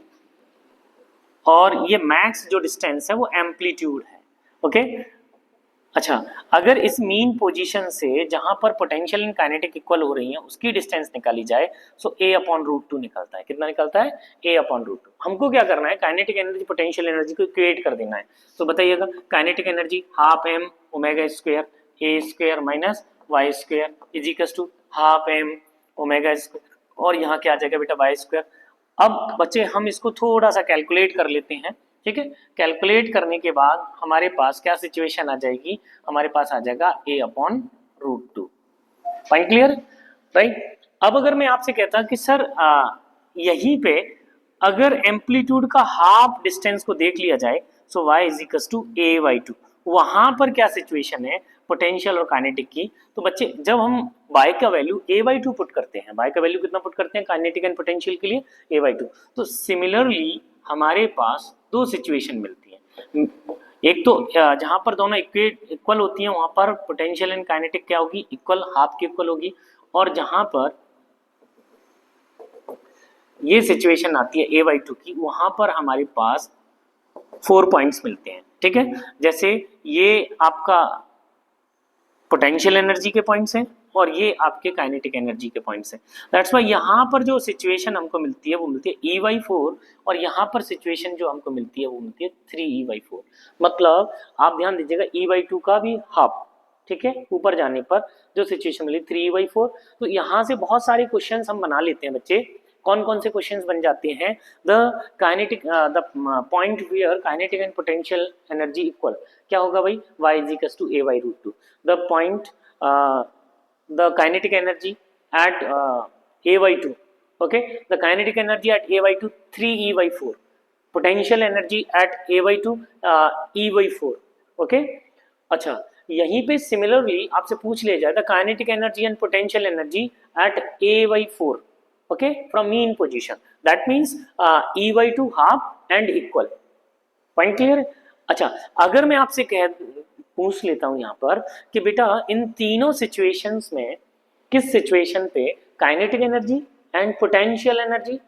और ये मैक्स जो डिस्टेंस है वो एम्पलीट्यूड है, ओके। अच्छा, अगर इस मीन पोजीशन से जहां पर पोटेंशियल एंड काइनेटिक इक्वल हो रही है उसकी डिस्टेंस निकाली जाए, सो a अपॉन रूट टू निकलता है। कितना निकलता है, a अपॉन रूट टू। हमको क्या करना है, काइनेटिक एनर्जी पोटेंशियल एनर्जी को इक्वेट कर देना है। तो बताइएगा, kinetic energy half m omega square a square minus y square is equals to half m omega square, और यहाँ क्या आ जाएगा बेटा, वाई स्क्वायर। अब बच्चे हम इसको थोड़ा सा कैलकुलेट कर लेते हैं, ठीक है। कैलकुलेट करने के बाद हमारे पास क्या सिचुएशन आ जाएगी, हमारे पास आ जाएगा a upon root two. Point clear, right. अब अगर मैं आपसे कहता कि सर यहीं पे अगर एम्पलीट्यूड का हाफ डिस्टेंस को देख लिया जाए, so y is equal to a by two, वहां पर क्या सिचुएशन है पोटेंशियल और काइनेटिक की। तो बच्चे जब हम y का value a by to put करते हैं, y का वैल्यू कितना पुट करते हैं काइनेटिक एंड पोटेंशियल के लिए, a बाई टू, तो सिमिलरली हमारे पास दो सिचुएशन मिलती है। एक तो जहां पर दोनों इक्वल होती हैं वहां पर पोटेंशियल एंड काइनेटिक क्या होगी, इक्वल, हाफ की इक्वल होगी। और जहां पर ये सिचुएशन आती है a बाई टू की, वहां पर हमारे पास 4 पॉइंट्स मिलते हैं, ठीक है। जैसे ये आपका पोटेंशियल एनर्जी के पॉइंट्स हैं और ये आपके काइनेटिक एनर्जी के पॉइंट्स हैं। दैट्स व्हाई यहाँ पर जो सिचुएशन हमको मिलती है वो मिलती है e/4, और यहाँ पर सिचुएशन जो हमको मिलती है वो मिलती है 3e/4। मतलब आप ध्यान दीजिएगा e/2 का भी हाफ, ठीक है, ऊपर जाने पर जो सिचुएशन मिली 3e/4। तो यहाँ से बहुत सारे क्वेश्चन हम बना लेते हैं बच्चे। कौन कौन से क्वेश्चंस बन जाते हैं, the kinetic the point where kinetic and potential energy equal, क्या होगा भाई, y is equal to a by root two. The point the kinetic energy at a by 2, okay, the kinetic energy at a by 2 3e by 4, potential energy at a by 2 e by 4, okay। अच्छा, यहीं पे similarly आपसे पूछ लिया जाए the kinetic energy and potential energy at a by 4, okay, from mean position, that means e by 2 half and equal। Point clear है। अच्छा, अगर मैं आपसे पूछ लेता हूं यहाँ पर कि बेटा इन तीनों सिचुएशंस में किस सिचुएशन पे kinetic energy and potential energy,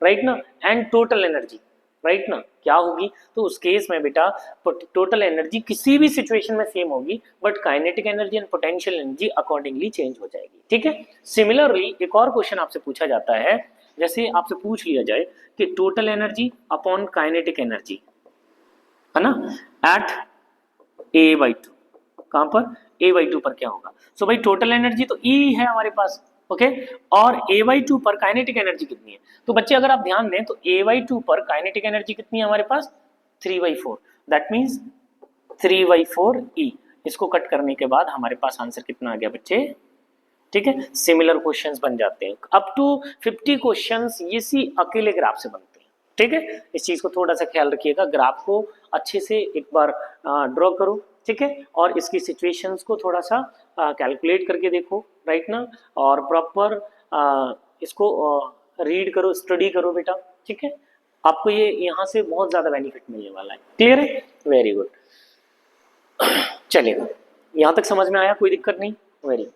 right ना, एंड टोटल एनर्जी, राइट ना, क्या होगी? तो उस केस में बेटा टोटल एनर्जी किसी भी सिचुएशन में सेम होगी, but kinetic energy and potential energy accordingly change हो जाएगी, ठीक है। सिमिलरली एक और क्वेश्चन आपसे पूछा जाता है, जैसे आपसे पूछ लिया जाए कि total energy upon kinetic energy, है ना, एट a/2, कहां पर? a/2 पर क्या होगा? सो भाई टोटल एनर्जी तो E है हमारे पास, ओके, और a/2 पर काइनेटिक एनर्जी कितनी है? तो बच्चे अगर आप ध्यान दें तो a/2 पर काइनेटिक एनर्जी कितनी है हमारे पास? 3/4, दैट मीन्स 3/4 E। इसको कट करने के बाद हमारे पास आंसर कितना आ गया बच्चे? ठीक है, सिमिलर क्वेश्चंस बन जाते हैं। अप टू 50 क्वेश्चंस इसी अकेले ग्राफ से बनते हैं, ठीक है। इस चीज को थोड़ा सा ख्याल रखिएगा, ग्राफ को अच्छे से एक बार ड्रॉ करो, ठीक है, और इसकी सिचुएशंस को थोड़ा सा कैलकुलेट करके देखो, राइट ना, और प्रॉपर इसको रीड करो, स्टडी करो बेटा, ठीक है। आपको ये यहाँ से बहुत ज्यादा बेनिफिट मिलने वाला है, क्लियर है? वेरी गुड, चलेगा, यहाँ तक समझ में आया? कोई दिक्कत नहीं? Very good.